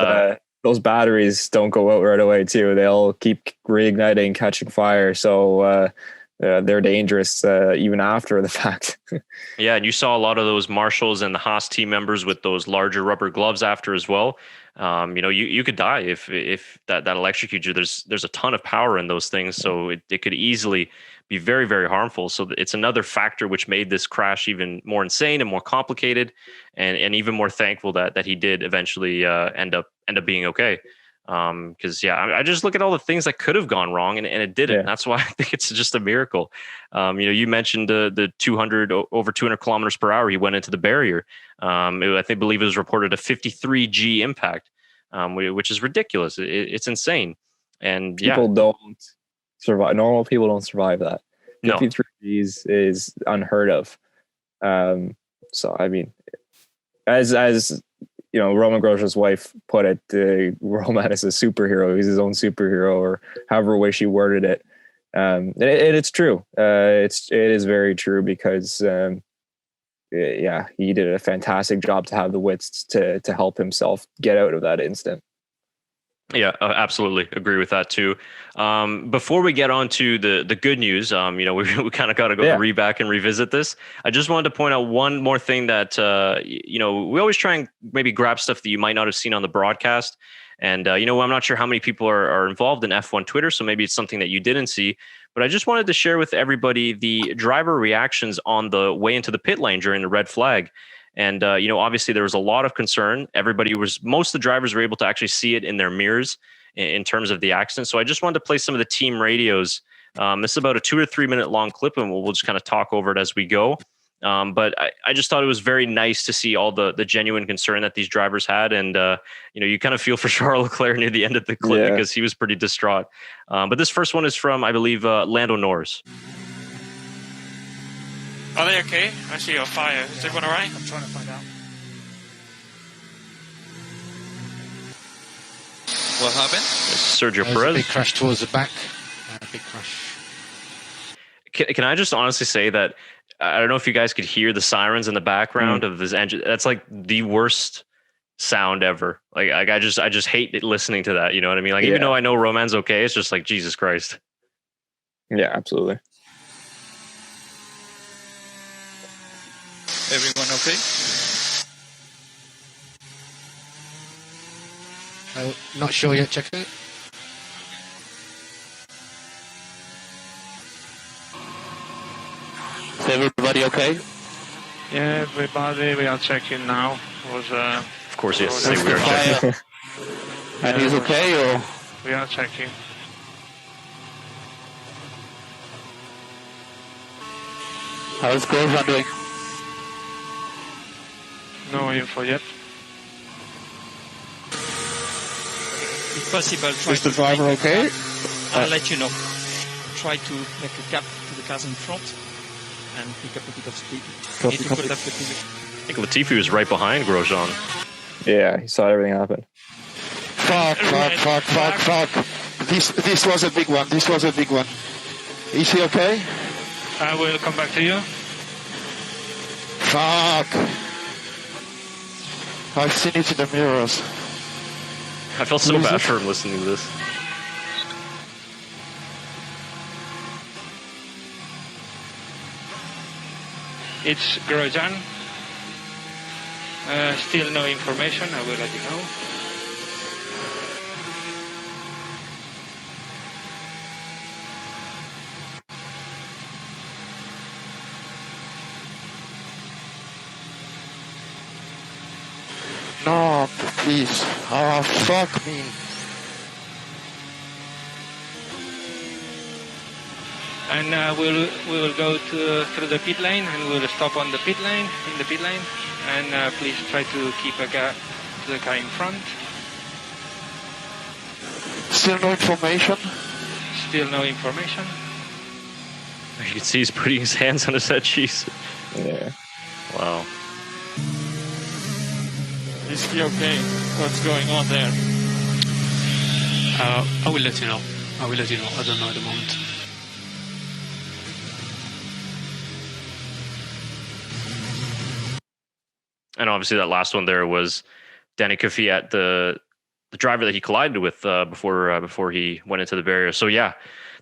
those batteries don't go out right away too. They'll keep reigniting, catching fire. So they're dangerous even after the fact. Yeah. And you saw a lot of those marshals and the Haas team members with those larger rubber gloves after as well. You could die if that electrocutes you. There's a ton of power in those things. So it could easily be very, very harmful. So it's another factor which made this crash even more insane and more complicated, and even more thankful that he did eventually end up being okay. Because I just look at all the things that could have gone wrong and it didn't. Yeah. That's why I think it's just a miracle. You mentioned the 200 over 200 kilometers per hour he went into the barrier. I believe it was reported a 53 G impact, which is ridiculous. It's insane. And people don't survive. Normal people don't survive that. 53 Gs is unheard of. So I mean, as Romain Grosjean's wife put it, Roman is a superhero. He's his own superhero, or however way she worded it. And it's true. It is very true because, he did a fantastic job to have the wits to help himself get out of that instant. Yeah, absolutely agree with that too. Before we get on to the good news, we kind of got to go back and revisit this. I just wanted to point out one more thing that, we always try and maybe grab stuff that you might not have seen on the broadcast. And, I'm not sure how many people are involved in F1 Twitter, so maybe it's something that you didn't see. But I just wanted to share with everybody the driver reactions on the way into the pit lane during the red flag. And, obviously there was a lot of concern. Most of the drivers were able to actually see it in their mirrors in terms of the accident. So I just wanted to play some of the team radios. This is about a 2 or 3 minute long clip, and we'll just kind of talk over it as we go. But I just thought it was very nice to see all the genuine concern that these drivers had. And, you kind of feel for Charles Leclerc near the end of the clip because he was pretty distraught. But this first one is from, I believe, Lando Norris. Are they okay? I see a fire. Is everyone all right? I'm trying to find out. What happened? Sergio Perez. A big crash towards the back. A big crash. Can I just honestly say that I don't know if you guys could hear the sirens in the background of this engine. That's like the worst sound ever. Like I just hate listening to that. You know what I mean? Like even though I know Roman's okay, it's just like Jesus Christ. Yeah, absolutely. Everyone okay? Not sure yet. Check it. everybody okay? Yeah, everybody, we are checking now. Of course, he has to say Mr. we are checking. Fire. And he's okay, or? We are checking. How's Grosjean doing? No info yet. If possible, try Is the to driver make a okay? gap. I'll let you know. Try to make a gap to the cars in front and pick up a bit of speed. Copy, Need to copy. put up the pivot. I think Latifi was right behind Grosjean. Yeah, he saw everything happen. Fuck. This was a big one. Is he okay? I will come back to you. Fuck. I've seen it in the mirrors. I felt so bad for him listening to this. It's Grosjean. Still no information. I will let you know. No, please. Oh, fuck me. And we will go through the pit lane, and we'll stop on the pit lane, and please try to keep a gap to the car in front. Still no information? Still no information. You can see he's putting his hands on his head cheese. Yeah. Wow. Is he okay? What's going on there? I will let you know. I don't know at the moment. And obviously that last one there was Danny Kvyat, the driver that he collided with before he went into the barrier. So yeah,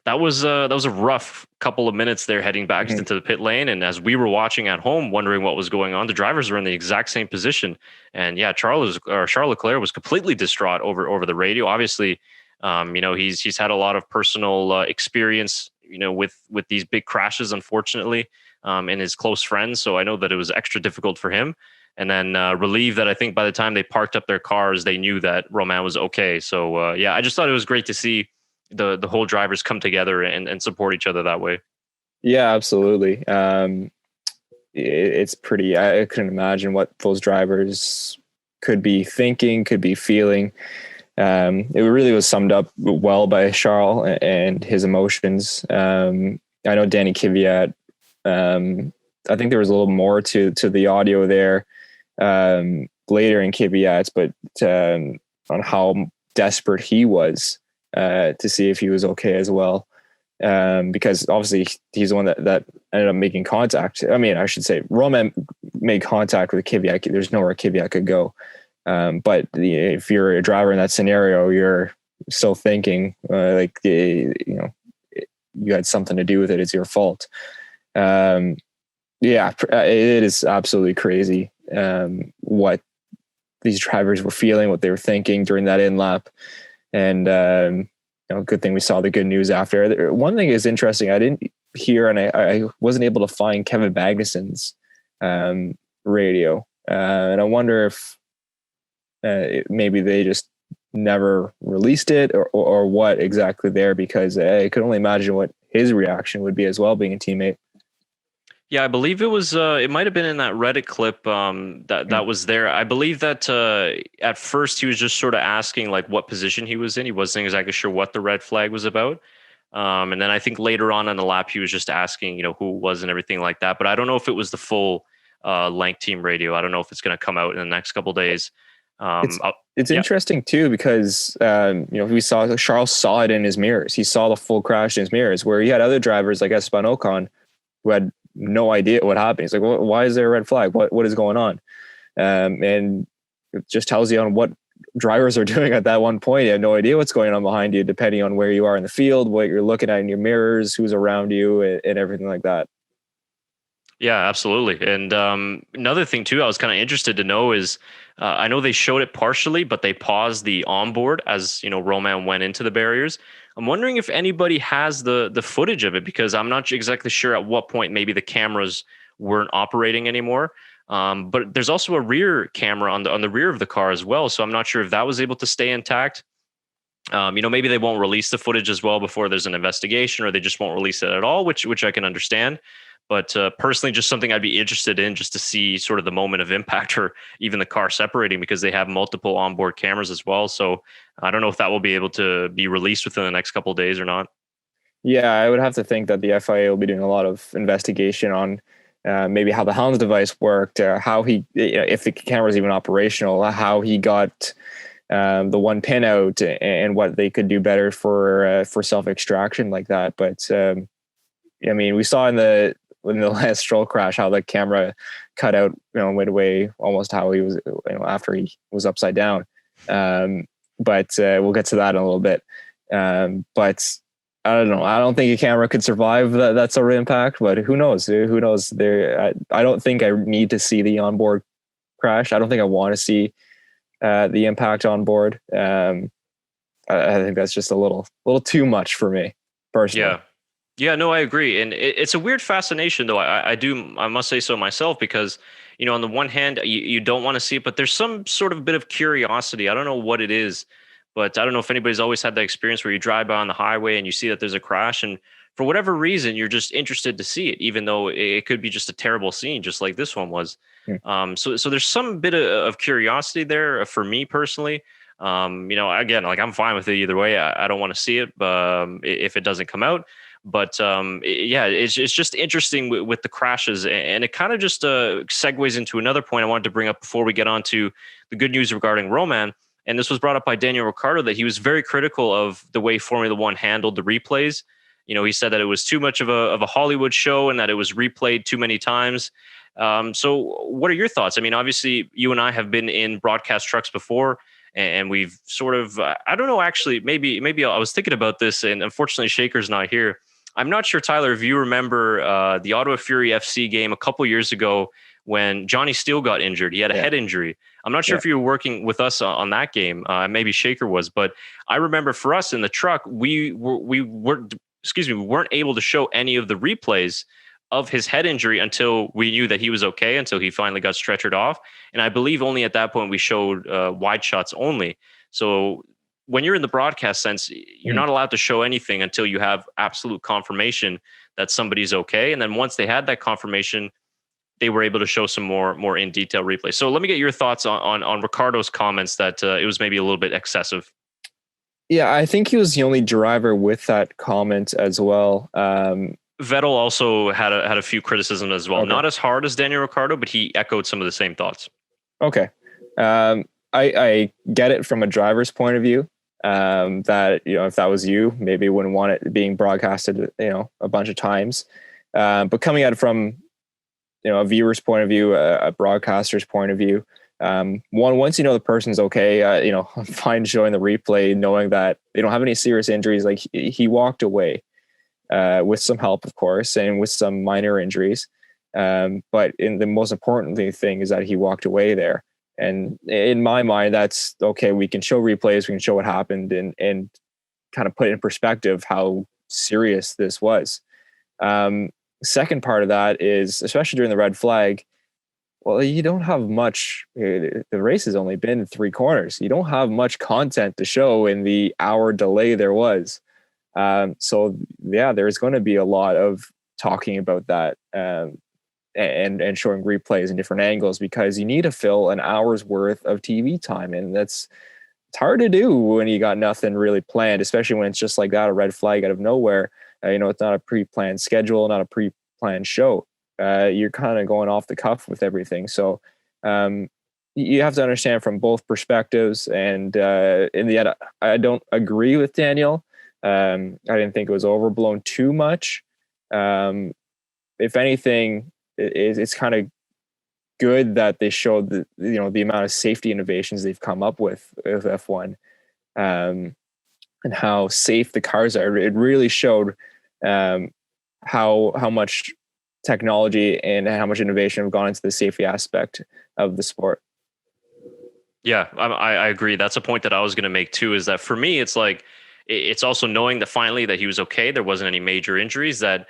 that was a rough couple of minutes there heading back into the pit lane. And as we were watching at home, wondering what was going on, the drivers were in the exact same position. And yeah, Charles Leclerc was completely distraught over the radio. Obviously, he's had a lot of personal experience, with these big crashes, unfortunately, and his close friends. So I know that it was extra difficult for him. And then relieved that I think by the time they parked up their cars, they knew that Romain was okay. So I just thought it was great to see the whole drivers come together and support each other that way. Yeah, absolutely. It's pretty. I couldn't imagine what those drivers could be thinking, could be feeling. It really was summed up well by Charles and his emotions. I know Danny Kvyat. I think there was a little more to the audio there later in Kvyat's, but on how desperate he was to see if he was okay as well. Because obviously he's the one that ended up making contact. I mean, I should say Romain made contact with Kvyat. There's nowhere Kvyat could go. But if you're a driver in that scenario, you're still thinking you had something to do with it. It's your fault. It is absolutely crazy what these drivers were feeling, what they were thinking during that in lap. And good thing we saw the good news after. One thing is interesting. I didn't hear, and I wasn't able to find Kevin Magnussen's radio, and I wonder if maybe they just never released it or what exactly there, because I could only imagine what his reaction would be as well, being a teammate. Yeah, I believe it was. It might have been in that Reddit clip that was there. I believe that at first he was just sort of asking like what position he was in. He wasn't exactly sure what the red flag was about. And then I think later on in the lap he was just asking, who it was and everything like that. But I don't know if it was the full length team radio. I don't know if it's going to come out in the next couple of days. It's interesting too, because we saw Charles saw it in his mirrors. He saw the full crash in his mirrors, where he had other drivers like Esteban Ocon who had no idea what happened. He's like, why is there a red flag? What is going on? And it just tells you on what drivers are doing at that one point. You have no idea what's going on behind you, depending on where you are in the field, what you're looking at in your mirrors, who's around you, and everything like that. Yeah, absolutely. And another thing too, I was kind of interested to know is, I know they showed it partially, but they paused the onboard as Romain went into the barriers. I'm wondering if anybody has the footage of it, because I'm not exactly sure at what point maybe the cameras weren't operating anymore. But there's also a rear camera on the rear of the car as well. So I'm not sure if that was able to stay intact. Maybe they won't release the footage as well before there's an investigation, or they just won't release it at all, which I can understand. But personally, just something I'd be interested in, just to see sort of the moment of impact, or even the car separating, because they have multiple onboard cameras as well. So I don't know if that will be able to be released within the next couple of days or not. Yeah, I would have to think that the FIA will be doing a lot of investigation on maybe how the Helms device worked, how he, if the camera was even operational, how he got the one pin out, and what they could do better for self-extraction like that. But I mean, we saw in the last Stroll crash how the camera cut out, midway, almost how he was, after he was upside down. But we'll get to that in a little bit. But I don't know. I don't think a camera could survive that sort of impact, but who knows? Who knows? I don't think I need to see the onboard crash. I don't think I want to see the impact on board. I think that's just a little too much for me personally. Yeah, no, I agree. And it's a weird fascination, though. I must say so myself, because, on the one hand, you don't want to see it, but there's some sort of bit of curiosity. I don't know what it is, but I don't know if anybody's always had that experience where you drive by on the highway and you see that there's a crash, and for whatever reason, you're just interested to see it, even though it could be just a terrible scene, just like this one was. So there's some bit of curiosity there for me personally. Again, like, I'm fine with it either way. I don't want to see it, if it doesn't come out. But it's just interesting with the crashes, and it kind of just segues into another point I wanted to bring up before we get on to the good news regarding Romain. And this was brought up by Daniel Ricciardo, that he was very critical of the way Formula One handled the replays. He said that it was too much of a Hollywood show, and that it was replayed too many times. So what are your thoughts? I mean, obviously, you and I have been in broadcast trucks before, and we've sort of, I don't know, actually, maybe I was thinking about this, and unfortunately, Shaker's not here. I'm not sure, Tyler, if you remember the Auto Fury FC game a couple years ago when Johnny Steele got injured. He had a head injury. I'm not sure if you were working with us on that game. Maybe Shaker was, but I remember for us in the truck, we weren't able to show any of the replays of his head injury until we knew that he was okay, until he finally got stretchered off. And I believe only at that point we showed wide shots only. So when you're in the broadcast sense, you're not allowed to show anything until you have absolute confirmation that somebody's okay. And then once they had that confirmation, they were able to show some more in detail replay. So let me get your thoughts on Ricardo's comments that it was maybe a little bit excessive. Yeah, I think he was the only driver with that comment as well. Vettel also had a few criticisms as well. Okay. Not as hard as Daniel Ricciardo, but he echoed some of the same thoughts. Okay. I get it from a driver's point of view. That, if that was you, maybe you wouldn't want it being broadcasted, a bunch of times. But coming at it from, a viewer's point of view, a broadcaster's point of view, once the person's okay, I'm fine showing the replay, knowing that they don't have any serious injuries. Like, he walked away with some help, of course, and with some minor injuries. But the most important thing is that he walked away there. And in my mind, that's okay. We can show replays, we can show what happened, and kind of put in perspective how serious this was. Second part of that is, especially during the red flag, well, you don't have much. The race has only been 3 corners. You don't have much content to show in the hour delay there was. So yeah, there's going to be a lot of talking about that. And showing replays in different angles, because you need to fill an hour's worth of TV time. And it's hard to do when you got nothing really planned, especially when it's just like that, a red flag out of nowhere. It's not a pre-planned schedule, not a pre-planned show. You're kind of going off the cuff with everything. So you have to understand from both perspectives. And in the end, I don't agree with Daniel. I didn't think it was overblown too much. If anything, it's kind of good that they showed the amount of safety innovations they've come up with F1, and how safe the cars are. It really showed how much technology and how much innovation have gone into the safety aspect of the sport. Yeah, I agree. That's a point that I was going to make too, is that for me, it's like, it's also knowing that finally that he was okay, there wasn't any major injuries, that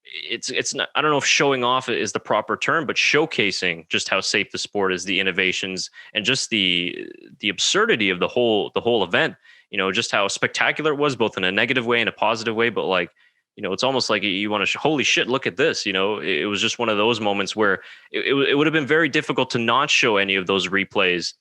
it's not, I don't know if showing off is the proper term, but showcasing just how safe the sport is, the innovations, and just the absurdity of the whole event. Just how spectacular it was, both in a negative way and a positive way. But like, it's almost like you want to holy shit, look at this. It was just one of those moments where it would have been very difficult to not show any of those replays,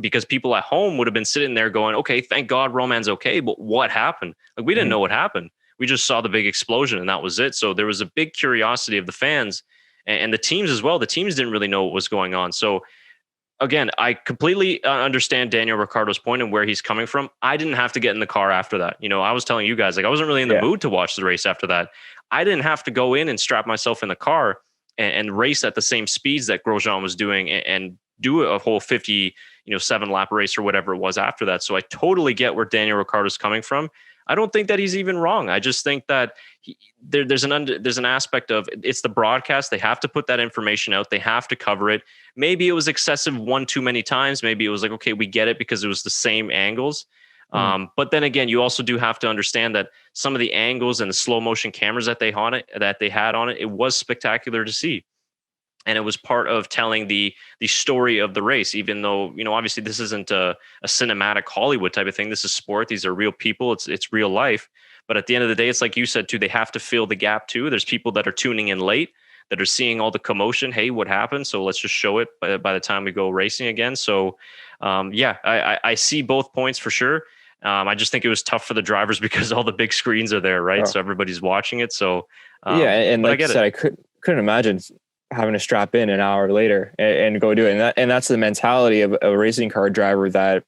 because people at home would have been sitting there going, okay, thank God Roman's okay, but what happened? Like, we didn't know what happened. We just saw the big explosion and that was it. So there was a big curiosity of the fans and the teams as well. The teams didn't really know what was going on. So again, I completely understand Daniel Ricciardo's point and where he's coming from. I didn't have to get in the car after that. I was telling you guys, like, I wasn't really in the mood to watch the race after that. I didn't have to go in and strap myself in the car and race at the same speeds that Grosjean was doing and do a whole 50, 7-lap race or whatever it was after that. So I totally get where Daniel Ricciardo's coming from. I don't think that he's even wrong. I just think that there's an aspect of it's the broadcast. They have to put that information out. They have to cover it. Maybe it was excessive one too many times. Maybe it was like, okay, we get it because it was the same angles. But then again, you also do have to understand that some of the angles and the slow motion cameras that they had on it, it was spectacular to see. And it was part of telling the story of the race, even though, obviously this isn't a cinematic Hollywood type of thing. This is sport. These are real people. It's real life. But at the end of the day, it's like you said, too, they have to fill the gap, too. There's people that are tuning in late, that are seeing all the commotion. Hey, what happened? So let's just show it by the time we go racing again. So, I see both points for sure. I just think it was tough for the drivers because all the big screens are there, right? Oh. So everybody's watching it. So, and like I said, I couldn't imagine having to strap in an hour later and go do it. And that's the mentality of a racing car driver that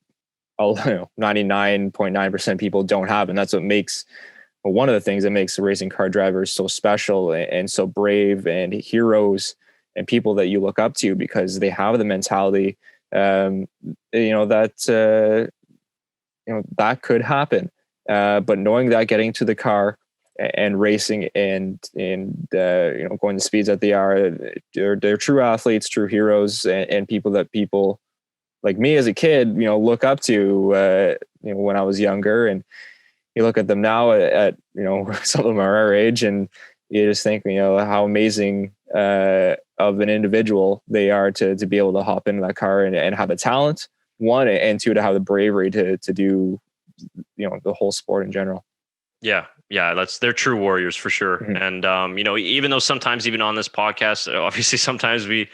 99.9% of people don't have. And that's what makes one of the things that makes the racing car drivers so special and so brave and heroes and people that you look up to, because they have the mentality, that could happen. But knowing that, getting to the car and racing and going the speeds that they are, they're true athletes, true heroes, and people that people like me as a kid, look up to, when I was younger. And you look at them now at some of them are our age, and you just think, how amazing of an individual they are to be able to hop into that car and have the talent, one, and two, to have the bravery to do, the whole sport in general. Yeah, they're true warriors for sure. Mm-hmm. And even though sometimes, even on this podcast, obviously sometimes we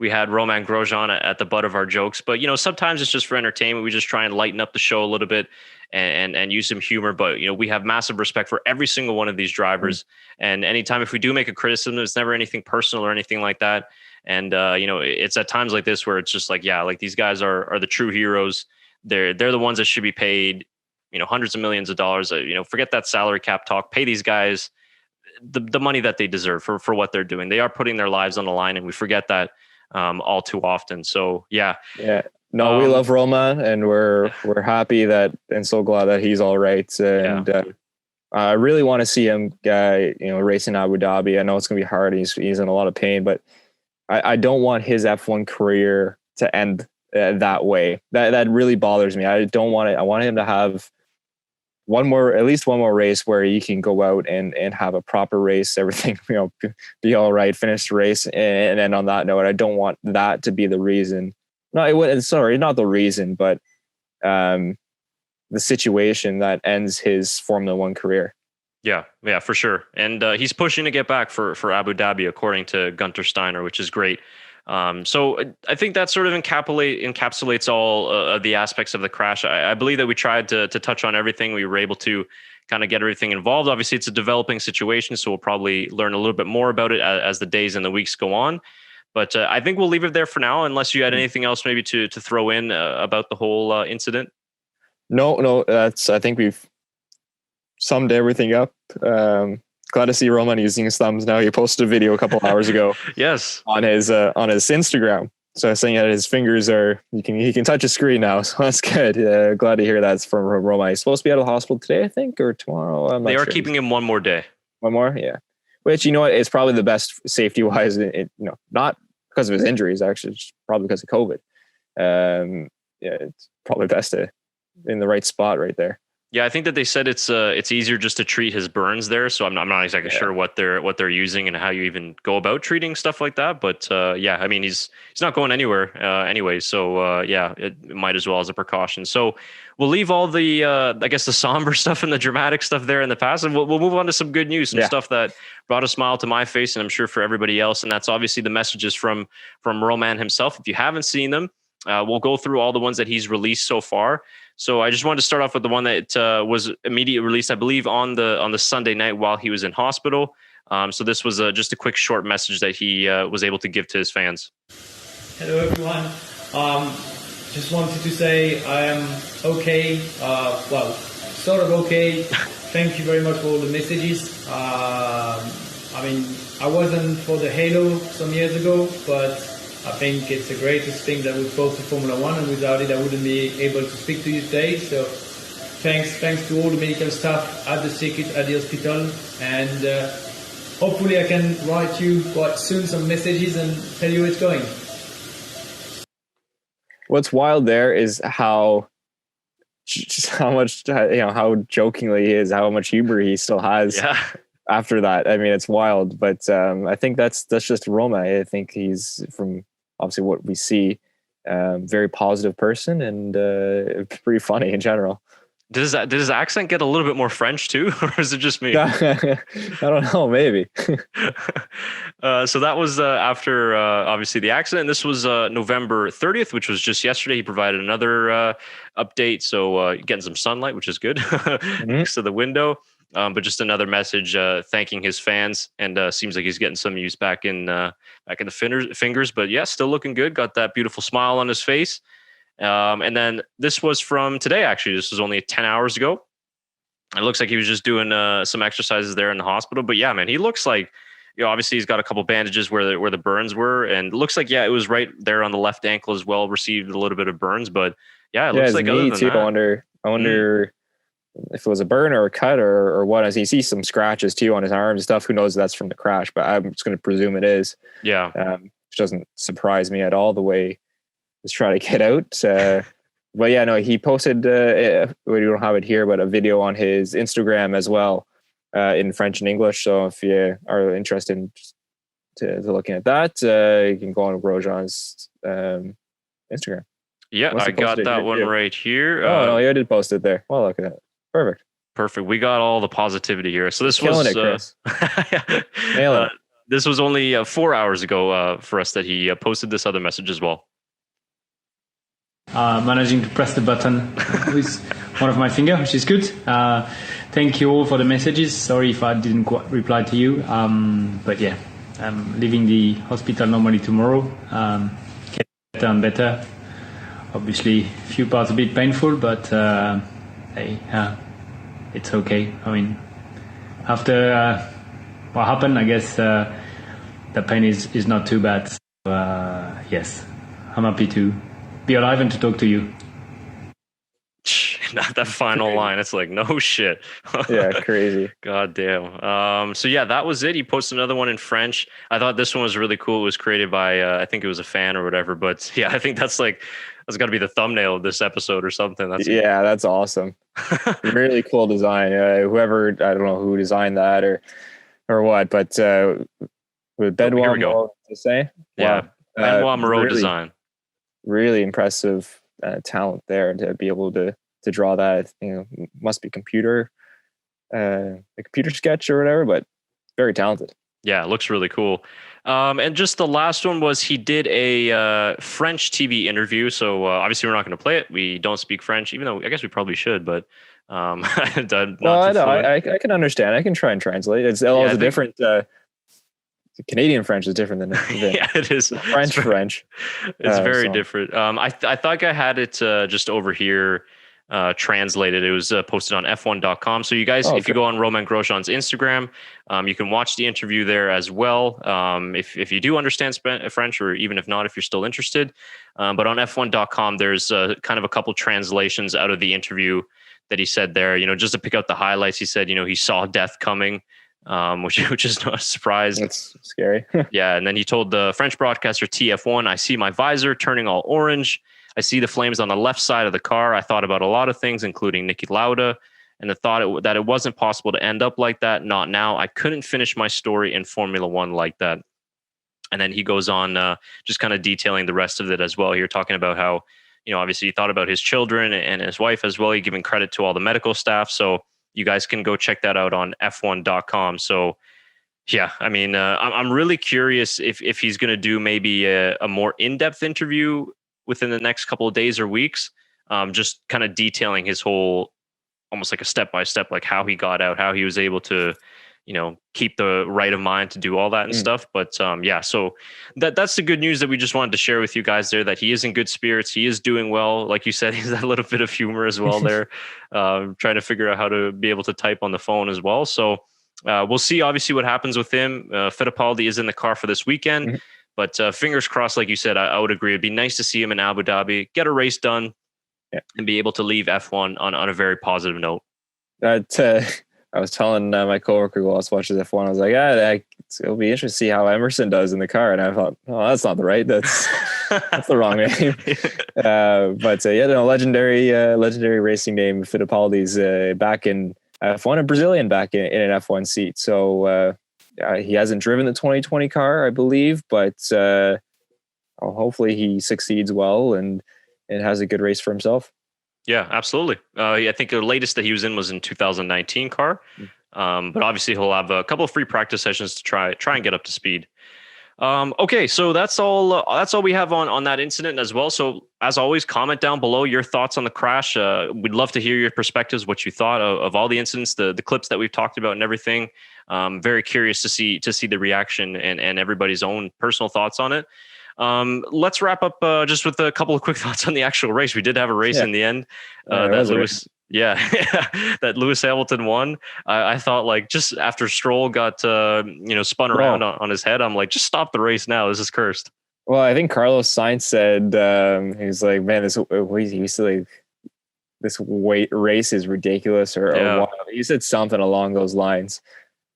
had Romain Grosjean at the butt of our jokes, but sometimes it's just for entertainment. We just try and lighten up the show a little bit and use some humor. But we have massive respect for every single one of these drivers. Mm-hmm. And anytime if we do make a criticism, it's never anything personal or anything like that. And it's at times like this where it's just like, like these guys are the true heroes. They're the ones that should be paid hundreds of millions of dollars. Forget that salary cap talk. Pay these guys the money that they deserve for what they're doing. They are putting their lives on the line, and we forget that all too often. So yeah. No, we love Romain, and we're happy that and so glad that he's all right. And I really want to see him, race in Abu Dhabi. I know it's gonna be hard. He's in a lot of pain, but I don't want his F1 career to end that way. That really bothers me. I don't want it. I want him to have at least one more race where he can go out and have a proper race, everything, be all right, finish the race. And then on that note, I don't want that to be the reason. No, not the reason, but the situation that ends his Formula One career. Yeah, for sure. And he's pushing to get back for Abu Dhabi, according to Gunter Steiner, which is great. So I think that sort of encapsulates all of the aspects of the crash. I believe that we tried to touch on everything. We were able to kind of get everything involved. Obviously, it's a developing situation, so we'll probably learn a little bit more about it as the days and the weeks go on. But I think we'll leave it there for now, unless you had anything else maybe to throw in about the whole incident. No, I think we've summed everything up. Glad to see Roman using his thumbs now. He posted a video a couple hours ago. Yes, on his Instagram. So saying that his fingers he can touch a screen now. So that's good. Glad to hear that's from Roman. He's supposed to be out of the hospital today, I think, or tomorrow. I'm not they are sure. Keeping him one more day. One more, yeah. Which it's probably the best safety wise. Not because of his injuries, actually, it's probably because of COVID. It's probably best in the right spot right there. Yeah, I think that they said it's easier just to treat his burns there. So I'm not exactly sure what they're using and how you even go about treating stuff like that. But yeah, I mean he's not going anywhere anyway. So yeah, it might as well as a precaution. So we'll leave all the I guess the somber stuff and the dramatic stuff there in the past, and we'll move on to some good news, some stuff that brought a smile to my face, and I'm sure for everybody else. And that's obviously the messages from Roman himself. If you haven't seen them, we'll go through all the ones that he's released so far. So I just wanted to start off with the one that was immediately released, I believe, on the Sunday night while he was in hospital. So this was just a quick, short message that he was able to give to his fans. Hello, everyone. Just wanted to say I am okay. Well, sort of okay. Thank you very much for all the messages. I mean, I wasn't for the Halo some years ago, but I think it's the greatest thing that we've brought to Formula One, and without it I wouldn't be able to speak to you today. So thanks to all the medical staff at the circuit, at the hospital, and hopefully I can write you quite soon some messages and tell you how it's going. What's wild there is how much, how jokingly he is, how much humor he still has after that. I mean, it's wild, but I think that's just Roma. I think he's, from obviously what we see, very positive person and pretty funny in general. Did his accent get a little bit more French too, or is it just me? I don't know, maybe. So that was after obviously the accident. This was November 30th, which was just yesterday. He provided another update, so getting some sunlight, which is good next to the window. But just another message thanking his fans, and seems like he's getting some use back in the fingers. But yeah, still looking good. Got that beautiful smile on his face. And then this was from today, actually. This was only 10 hours ago. It looks like he was just doing some exercises there in the hospital. But yeah, man, he looks like, obviously he's got a couple bandages where the burns were. And it looks like, it was right there on the left ankle as well, received a little bit of burns. But yeah, it looks like other than too, that. I wonder if it was a burn or a cut or what. As you see some scratches too on his arms and stuff. Who knows if that's from the crash, but I'm just going to presume it is. Yeah. Which doesn't surprise me at all, the way he's trying to get out. But yeah, no, he posted, we don't have it here, but a video on his Instagram as well, in French and English. So if you are interested to looking at that, you can go on Grosjean's Instagram. Yeah, I got that one right here. Oh, no, I did post it there. Well, look at that. Perfect. We got all the positivity here. So this Killing was it, Chris. Nailing it. This was only 4 hours ago for us that he posted this other message as well. Managing to press the button with one of my fingers, which is good. Thank you all for the messages. Sorry if I didn't quite reply to you. But yeah, I'm leaving the hospital normally tomorrow. Get better and better. Obviously, a few parts a bit painful, but hey, it's okay. I mean, after what happened, I guess the pain is not too bad. So, yes, I'm happy to be alive and to talk to you. Not that final line. It's like, no shit. Yeah, crazy. God damn. So yeah, that was it. He posted another one in French. I thought this one was really cool. It was created by, I think it was a fan or whatever. But yeah, I think that's got to be the thumbnail of this episode or something. That's awesome. Really cool design. Whoever, I don't know who designed that or what, but with Benoit Moreau to say. Yeah, Benoit Moreau design. Really impressive talent there to be able to draw that. Must be a computer sketch or whatever, but very talented. Yeah, it looks really cool. And just the last one was he did a French TV interview. So obviously we're not going to play it. We don't speak French, even though I guess we probably should. But I can understand. I can try and translate. It's a different. Canadian French is different than yeah, it is French. It's very different. I thought I had it just over here translated. It was posted on F1.com. So you guys, if you go on Romain Grosjean's Instagram, you can watch the interview there as well. If you do understand French, or even if not, if you're still interested. But on F1.com, there's kind of a couple translations out of the interview that he said there. Just to pick out the highlights, he said, he saw death coming. Which is not a surprise. That's scary. Yeah, and then he told the French broadcaster TF1, "I see my visor turning all orange. I see the flames on the left side of the car. I thought about a lot of things, including Niki Lauda. and the thought that it wasn't possible to end up like that. Not now. I couldn't finish my story in Formula One like that. And then he goes on just kind of detailing the rest of it as well. Here, talking about how, obviously he thought about his children and his wife as well. He giving credit to all the medical staff. So you guys can go check that out on F1.com. So yeah, I mean, I'm really curious if he's going to do maybe a more in-depth interview within the next couple of days or weeks, just kind of detailing his whole, almost like a step-by-step, like how he got out, how he was able to, keep the right of mind to do all that and stuff. But yeah, so that's the good news that we just wanted to share with you guys there, that he is in good spirits. He is doing well. Like you said, he's got a little bit of humor as well there, trying to figure out how to be able to type on the phone as well. So we'll see obviously what happens with him. Fittipaldi is in the car for this weekend, but fingers crossed, like you said, I would agree. It'd be nice to see him in Abu Dhabi, get a race done, and be able to leave F1 on a very positive note. I was telling my coworker who also watches F1, I was like, it'll be interesting to see how Emerson does in the car. And I thought, oh, that's not the right. That's the wrong name. But legendary racing name. Fittipaldi's back in F1, a Brazilian back in an F1 seat. So he hasn't driven the 2020 car, I believe, but hopefully he succeeds well and has a good race for himself. Yeah, absolutely. I think the latest that he was in was in 2019 car, but obviously he'll have a couple of free practice sessions to try and get up to speed. Okay, so that's all we have on that incident as well. So as always, comment down below your thoughts on the crash. We'd love to hear your perspectives, what you thought of all the incidents, the clips that we've talked about and everything. Very curious to see the reaction and everybody's own personal thoughts on it. Let's wrap up just with a couple of quick thoughts on the actual race. We did have a race in the end that Lewis Hamilton won. I thought, like, just after Stroll got spun around on his head, I'm like, just stop the race now. This is cursed. Well, I think Carlos Sainz said he's like, man, this race is ridiculous or wild. He said something along those lines,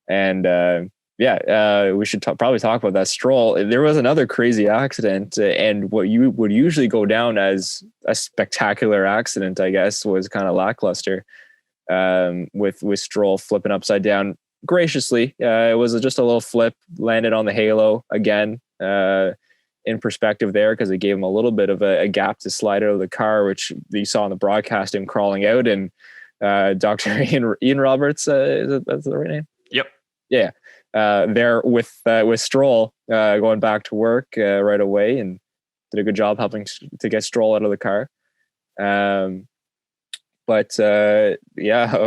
and. We should probably talk about that. Stroll. There was another crazy accident, and what you would usually go down as a spectacular accident, I guess, was kind of lackluster. With Stroll flipping upside down graciously. It was just a little flip, landed on the halo again. In perspective there, because it gave him a little bit of a gap to slide out of the car, which you saw on the broadcast him crawling out. And Dr. Ian Roberts, that's the right name? Yep. Yeah. There with Stroll going back to work right away, and did a good job helping to get Stroll out of the car. A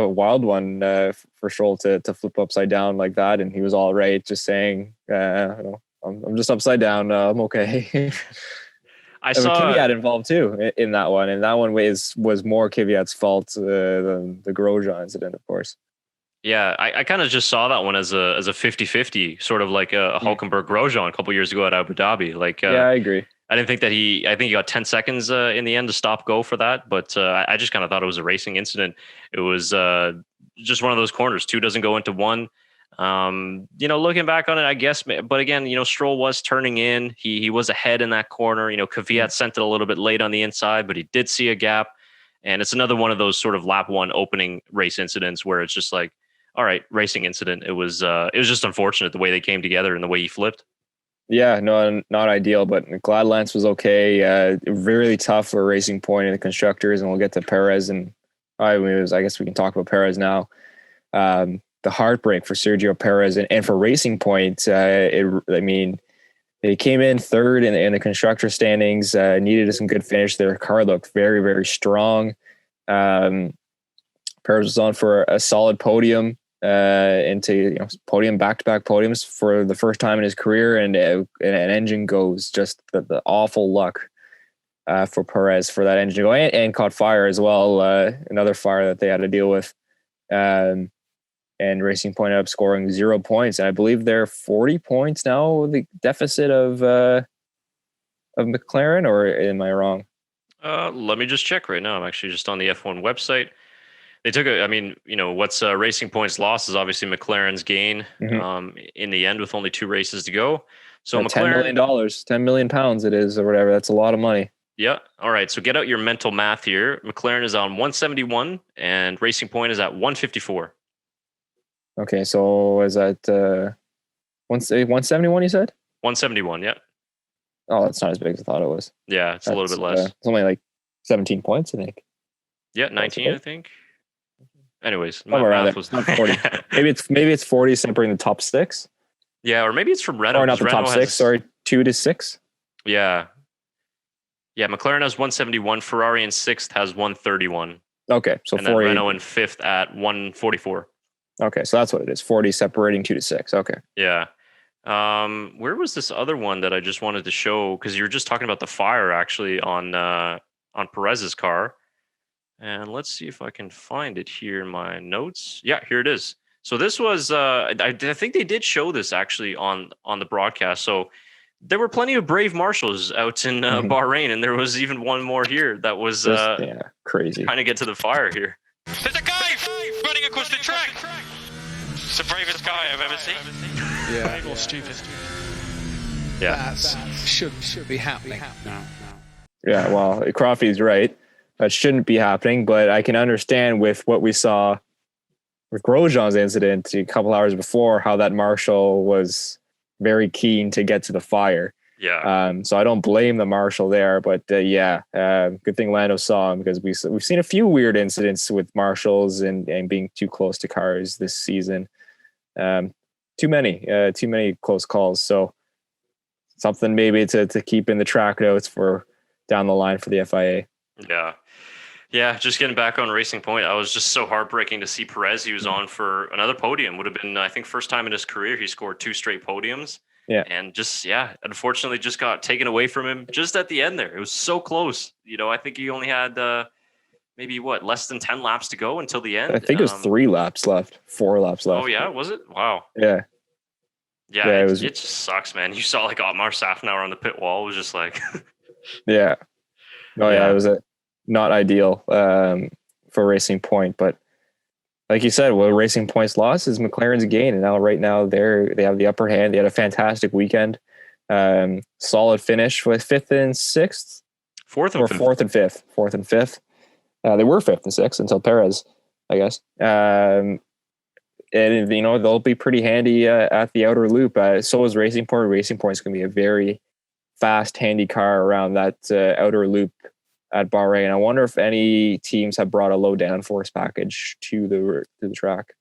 wild one for Stroll to flip upside down like that, and he was all right, just saying, I'm just upside down. I'm okay. I saw Kvyat involved too in that one, and that one was more Kvyat's fault than the Grosjean incident, of course. Yeah, I kind of just saw that one as a 50-50, sort of like a Hulkenberg Grosjean a couple years ago at Abu Dhabi. I agree. I didn't think that I think he got 10 seconds in the end to stop go for that, but I just kind of thought it was a racing incident. It was just one of those corners. Two doesn't go into one. Looking back on it, I guess, but again, Stroll was turning in. He was ahead in that corner. Kvyat sent it a little bit late on the inside, but he did see a gap. And it's another one of those sort of lap one opening race incidents where it's just like, all right, racing incident. It was just unfortunate the way they came together and the way he flipped. Yeah, no, not ideal, but glad Lance was okay. Really tough for Racing Point in the constructors, and we'll get to Perez. And I guess we can talk about Perez now. The heartbreak for Sergio Perez and for Racing Point. They came in third in the constructor standings. Needed some good finish. Their car looked very, very strong. Perez was on for a solid podium. Into podium, back-to-back podiums for the first time in his career, and an engine goes. Just the awful luck for Perez for that engine to go, and caught fire as well. Another fire that they had to deal with, and Racing Point ended up scoring 0 points, and I believe they're 40 points now, the deficit of McLaren, or am I wrong? Let me just check right now. I'm actually just on the F1 website. They took what's Racing Point's loss is obviously McLaren's gain in the end with only 2 races to go. So $10 million, £10 million it is, or whatever. That's a lot of money. Yeah. All right. So get out your mental math here. McLaren is on 171 and Racing Point is at 154. Okay, so is that 171? You said 171. Yeah. Oh, that's not as big as I thought it was. Yeah. It's a little bit less. It's only like 17 points, I think. Yeah. 19, I think. Anyways, my Somewhere around math there. was Not 40. maybe it's 40 separating the top six. Yeah. Or maybe it's from Renault. Or not the 'cause top Renault six, has- sorry, 2 to 6. Yeah. Yeah. McLaren has 171. Ferrari in sixth has 131. Okay, so And then 40. Renault in fifth at 144. Okay, so that's what it is. 40 separating 2 to 6. Okay. Yeah. Where was this other one that I just wanted to show? Because you were just talking about the fire actually on Perez's car. And let's see if I can find it here in my notes. Yeah, here it is. So this was I think they did show this actually on the broadcast. So there were plenty of brave marshals out in Bahrain, and there was even one more here that was crazy. Trying to get to the fire here. There's a guy running across the track. It's the bravest guy I've ever seen. Yeah. Brave or stupid. Yeah. That should be happening. No. Yeah, well, Crofty's right. That shouldn't be happening, but I can understand with what we saw with Grosjean's incident a couple hours before how that marshal was very keen to get to the fire. Yeah. So I don't blame the marshal there, but good thing Lando saw him because we've seen a few weird incidents with marshals and being too close to cars this season. Too many close calls. So something maybe to keep in the track notes for down the line for the FIA. Yeah, just getting back on Racing Point, I was just so heartbreaking to see Perez. He was on for another podium. Would have been, I think, first time in his career he scored 2 straight podiums. Yeah. And unfortunately just got taken away from him just at the end there. It was so close. I think he only had maybe less than 10 laps to go until the end. I think it was 3 laps left, 4 laps left. Oh, yeah? Was it? Wow. Yeah. Yeah, Yeah, it just sucks, man. You saw Otmar Safnauer on the pit wall. It was just like... Yeah. Oh, yeah, it was not ideal for Racing Point, but like you said, Racing Point's loss is McLaren's gain, and right now they have the upper hand. They had a fantastic weekend, solid finish with 5th and 6th, 4th and 5th. 4th and 5th, 4th and 5th. They were 5th and 6th until Perez, I guess. And they'll be pretty handy at the outer loop. So is Racing Point. Racing Point's going to be a very fast, handy car around that outer loop at Bahrain. I wonder if any teams have brought a low downforce package to the track.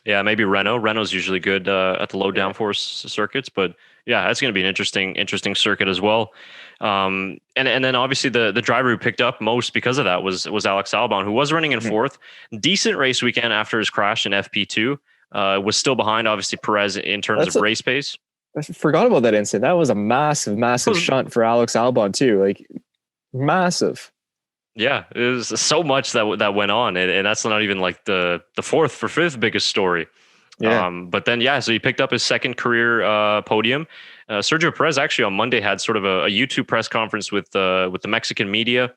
Yeah, maybe Renault. Renault's usually good at the low downforce circuits, but yeah, that's going to be an interesting circuit as well. And then obviously the driver who picked up most because of that was Alex Albon, who was running in 4th. Decent race weekend after his crash in FP2. Was still behind obviously Perez in terms of race pace. I forgot about that incident. That was a massive shunt for Alex Albon too. Like massive. Yeah, it was so much that went on, and that's not even like the 4th for 5th biggest story. Yeah. But then so he picked up his second career podium. Sergio Perez actually on Monday had sort of a YouTube press conference with the Mexican media.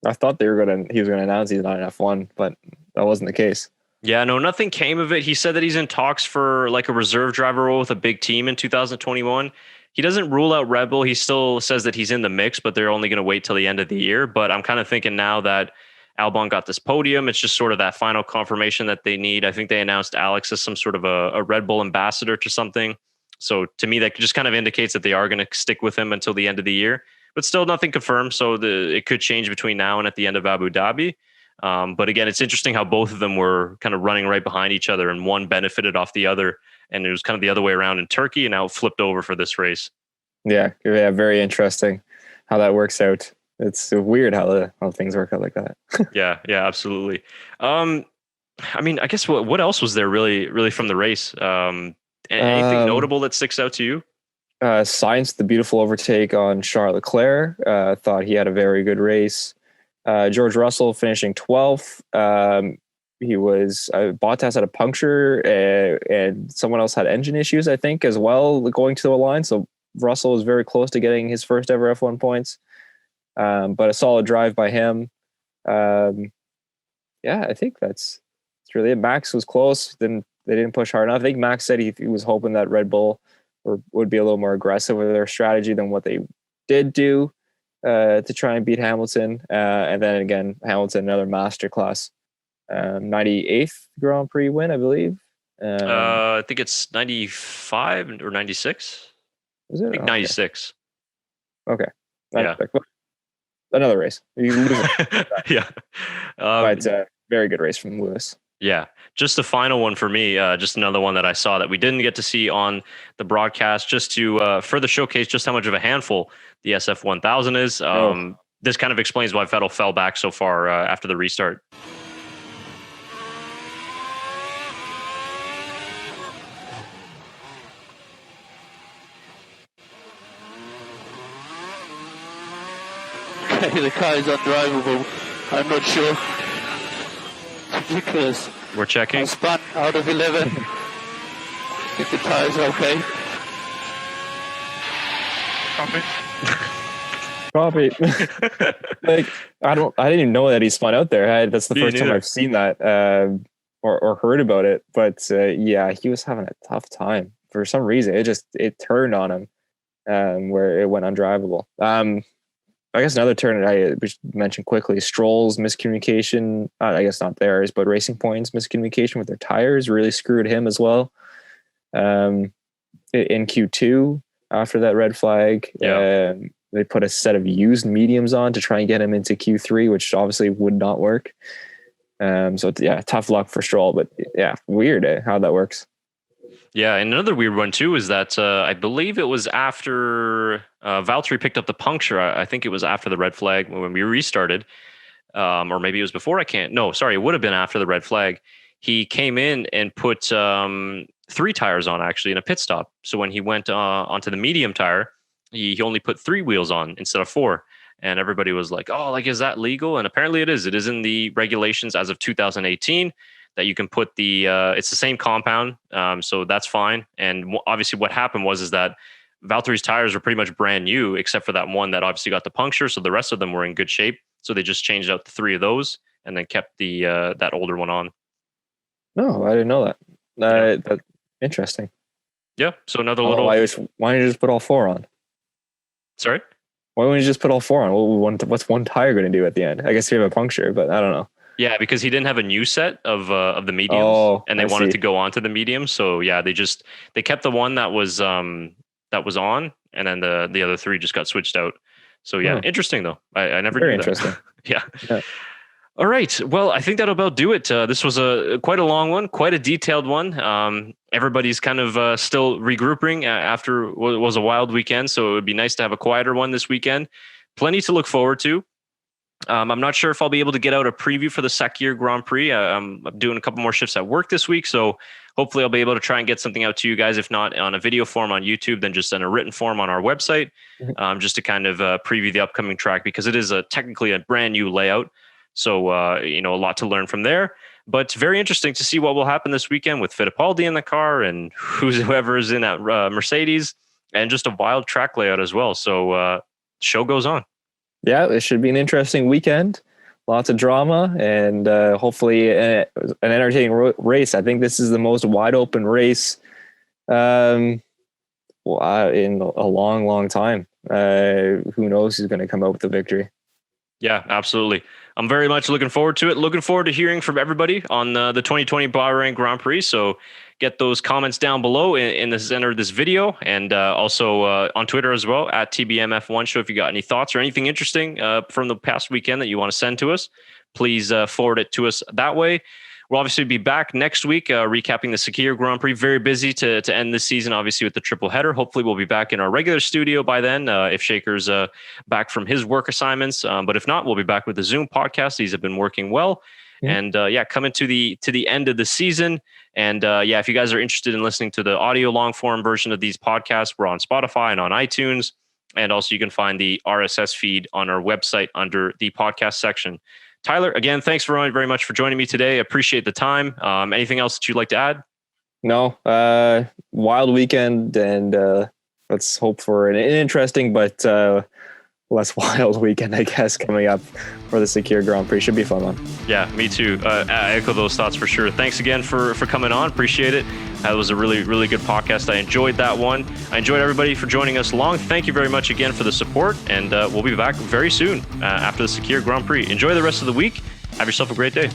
I thought he was going to announce he's not in F1, but that wasn't the case. Yeah, no, nothing came of it. He said that he's in talks for like a reserve driver role with a big team in 2021. He doesn't rule out Red Bull. He still says that he's in the mix, but they're only going to wait till the end of the year. But I'm kind of thinking now that Albon got this podium, it's just sort of that final confirmation that they need. I think they announced Alex as some sort of a Red Bull ambassador to something. So to me, that just kind of indicates that they are going to stick with him until the end of the year. But still nothing confirmed. So it could change between now and at the end of Abu Dhabi. But again, it's interesting how both of them were kind of running right behind each other and one benefited off the other. And it was kind of the other way around in Turkey and now it flipped over for this race. Yeah, very interesting how that works out. It's weird how things work out like that. Yeah, absolutely. I mean, I guess what else was there really from the race? Anything notable that sticks out to you? Sainz, the beautiful overtake on Charles Leclerc. Thought he had a very good race. George Russell finishing 12th. Bottas had a puncture and someone else had engine issues, I think, as well, going to the line. So Russell was very close to getting his first ever F1 points. But a solid drive by him. I think it's really it. Max was close. Then they didn't push hard enough. I think Max said he was hoping that Red Bull would be a little more aggressive with their strategy than what they did do. to try and beat Hamilton. And then again, Hamilton, another masterclass. 98th Grand Prix win, I believe. I think it's 95 or 96. Was it? I think 96. Okay. Yeah. Another race. You lose it. Yeah. But very good race from Lewis. Yeah. Just the final one for me. Just another one that I saw that we didn't get to see on the broadcast, just to further showcase just how much of a handful the SF1000 is. This kind of explains why Vettel fell back so far after the restart. The car is undrivable. I'm not sure. It's ridiculous. We're checking. I spun out of 11. I think the tires are okay. Probably. Like I didn't even know that he spun out there. That's the first time I've seen that or heard about it. But yeah, he was having a tough time for some reason. It turned on him where it went undrivable. I guess another turn I should mention quickly, Stroll's miscommunication, I guess not theirs, but Racing Point's miscommunication with their tires really screwed him as well. In Q2, after that red flag, they put a set of used mediums on to try and get him into Q3, which obviously would not work. So yeah, tough luck for Stroll, but yeah, weird how that works. Yeah, and another weird one too is that I believe it was after Valtteri picked up the puncture. I think it was after the red flag when we restarted, or maybe it was before. It would have been after the red flag. He came in and put 3 tires on actually in a pit stop. So when he went onto the medium tire, he only put 3 wheels on instead of 4. And everybody was like, "Oh, like is that legal?" And apparently it is. It is in the regulations as of 2018. That you can put it's the same compound, so that's fine. And obviously what happened was that Valtteri's tires were pretty much brand new, except for that one that obviously got the puncture. So the rest of them were in good shape. So they just changed out the 3 of those and then kept the that older one on. No, I didn't know that. That's interesting. Yeah. So another little. Why don't you just put all 4 on? Sorry? Why wouldn't you just put all 4 on? What's one tire going to do at the end? I guess you have a puncture, but I don't know. Yeah, because he didn't have a new set of the mediums, and they wanted to go on to the mediums. So yeah, they kept the one that was on, and then the other 3 just got switched out. So yeah, interesting though. I never Very knew that. interesting. Yeah. All right. Well, I think that'll about do it. This was quite a long one, quite a detailed one. Everybody's kind of still regrouping after what was a wild weekend, so it would be nice to have a quieter one this weekend. Plenty to look forward to. I'm not sure if I'll be able to get out a preview for the Sakhir Grand Prix. I'm doing a couple more shifts at work this week, so hopefully I'll be able to try and get something out to you guys. If not on a video form on YouTube, then just in a written form on our website, just to kind of preview the upcoming track, because it is technically a brand new layout. So, a lot to learn from there. But very interesting to see what will happen this weekend with Fittipaldi in the car and whoever is in that Mercedes, and just a wild track layout as well. So, show goes on. Yeah, it should be an interesting weekend. Lots of drama and hopefully an entertaining race. I think this is the most wide open race in a long, long time. Who knows who's going to come out with the victory? Yeah, absolutely. I'm very much looking forward to it. Looking forward to hearing from everybody on the 2020 Bahrain Grand Prix. So get those comments down below in the center of this video, and also on Twitter as well at TBMF1Show. If you got any thoughts or anything interesting from the past weekend that you want to send to us, please forward it to us that way. We'll obviously be back next week recapping the Sakhir Grand Prix. Very busy to end this season, obviously, with the triple header. Hopefully we'll be back in our regular studio by then if Shaker's back from his work assignments. But if not, we'll be back with the Zoom podcast. These have been working well. And coming to the end of the season. And if you guys are interested in listening to the audio long form version of these podcasts, we're on Spotify and on iTunes. And also you can find the RSS feed on our website under the podcast section. Tyler, again, thanks very much for joining me today. Appreciate the time. Anything else that you'd like to add? No, wild weekend, and let's hope for an interesting but less wild weekend, I guess, coming up for the Sakhir Grand Prix. Should be a fun one. Yeah, me too. I echo those thoughts for sure. Thanks again for coming on. Appreciate it. That was a really, really good podcast. I enjoyed that one. I enjoyed everybody for joining us along. Thank you very much again for the support, and we'll be back very soon after the Sakhir Grand Prix. Enjoy the rest of the week. Have yourself a great day.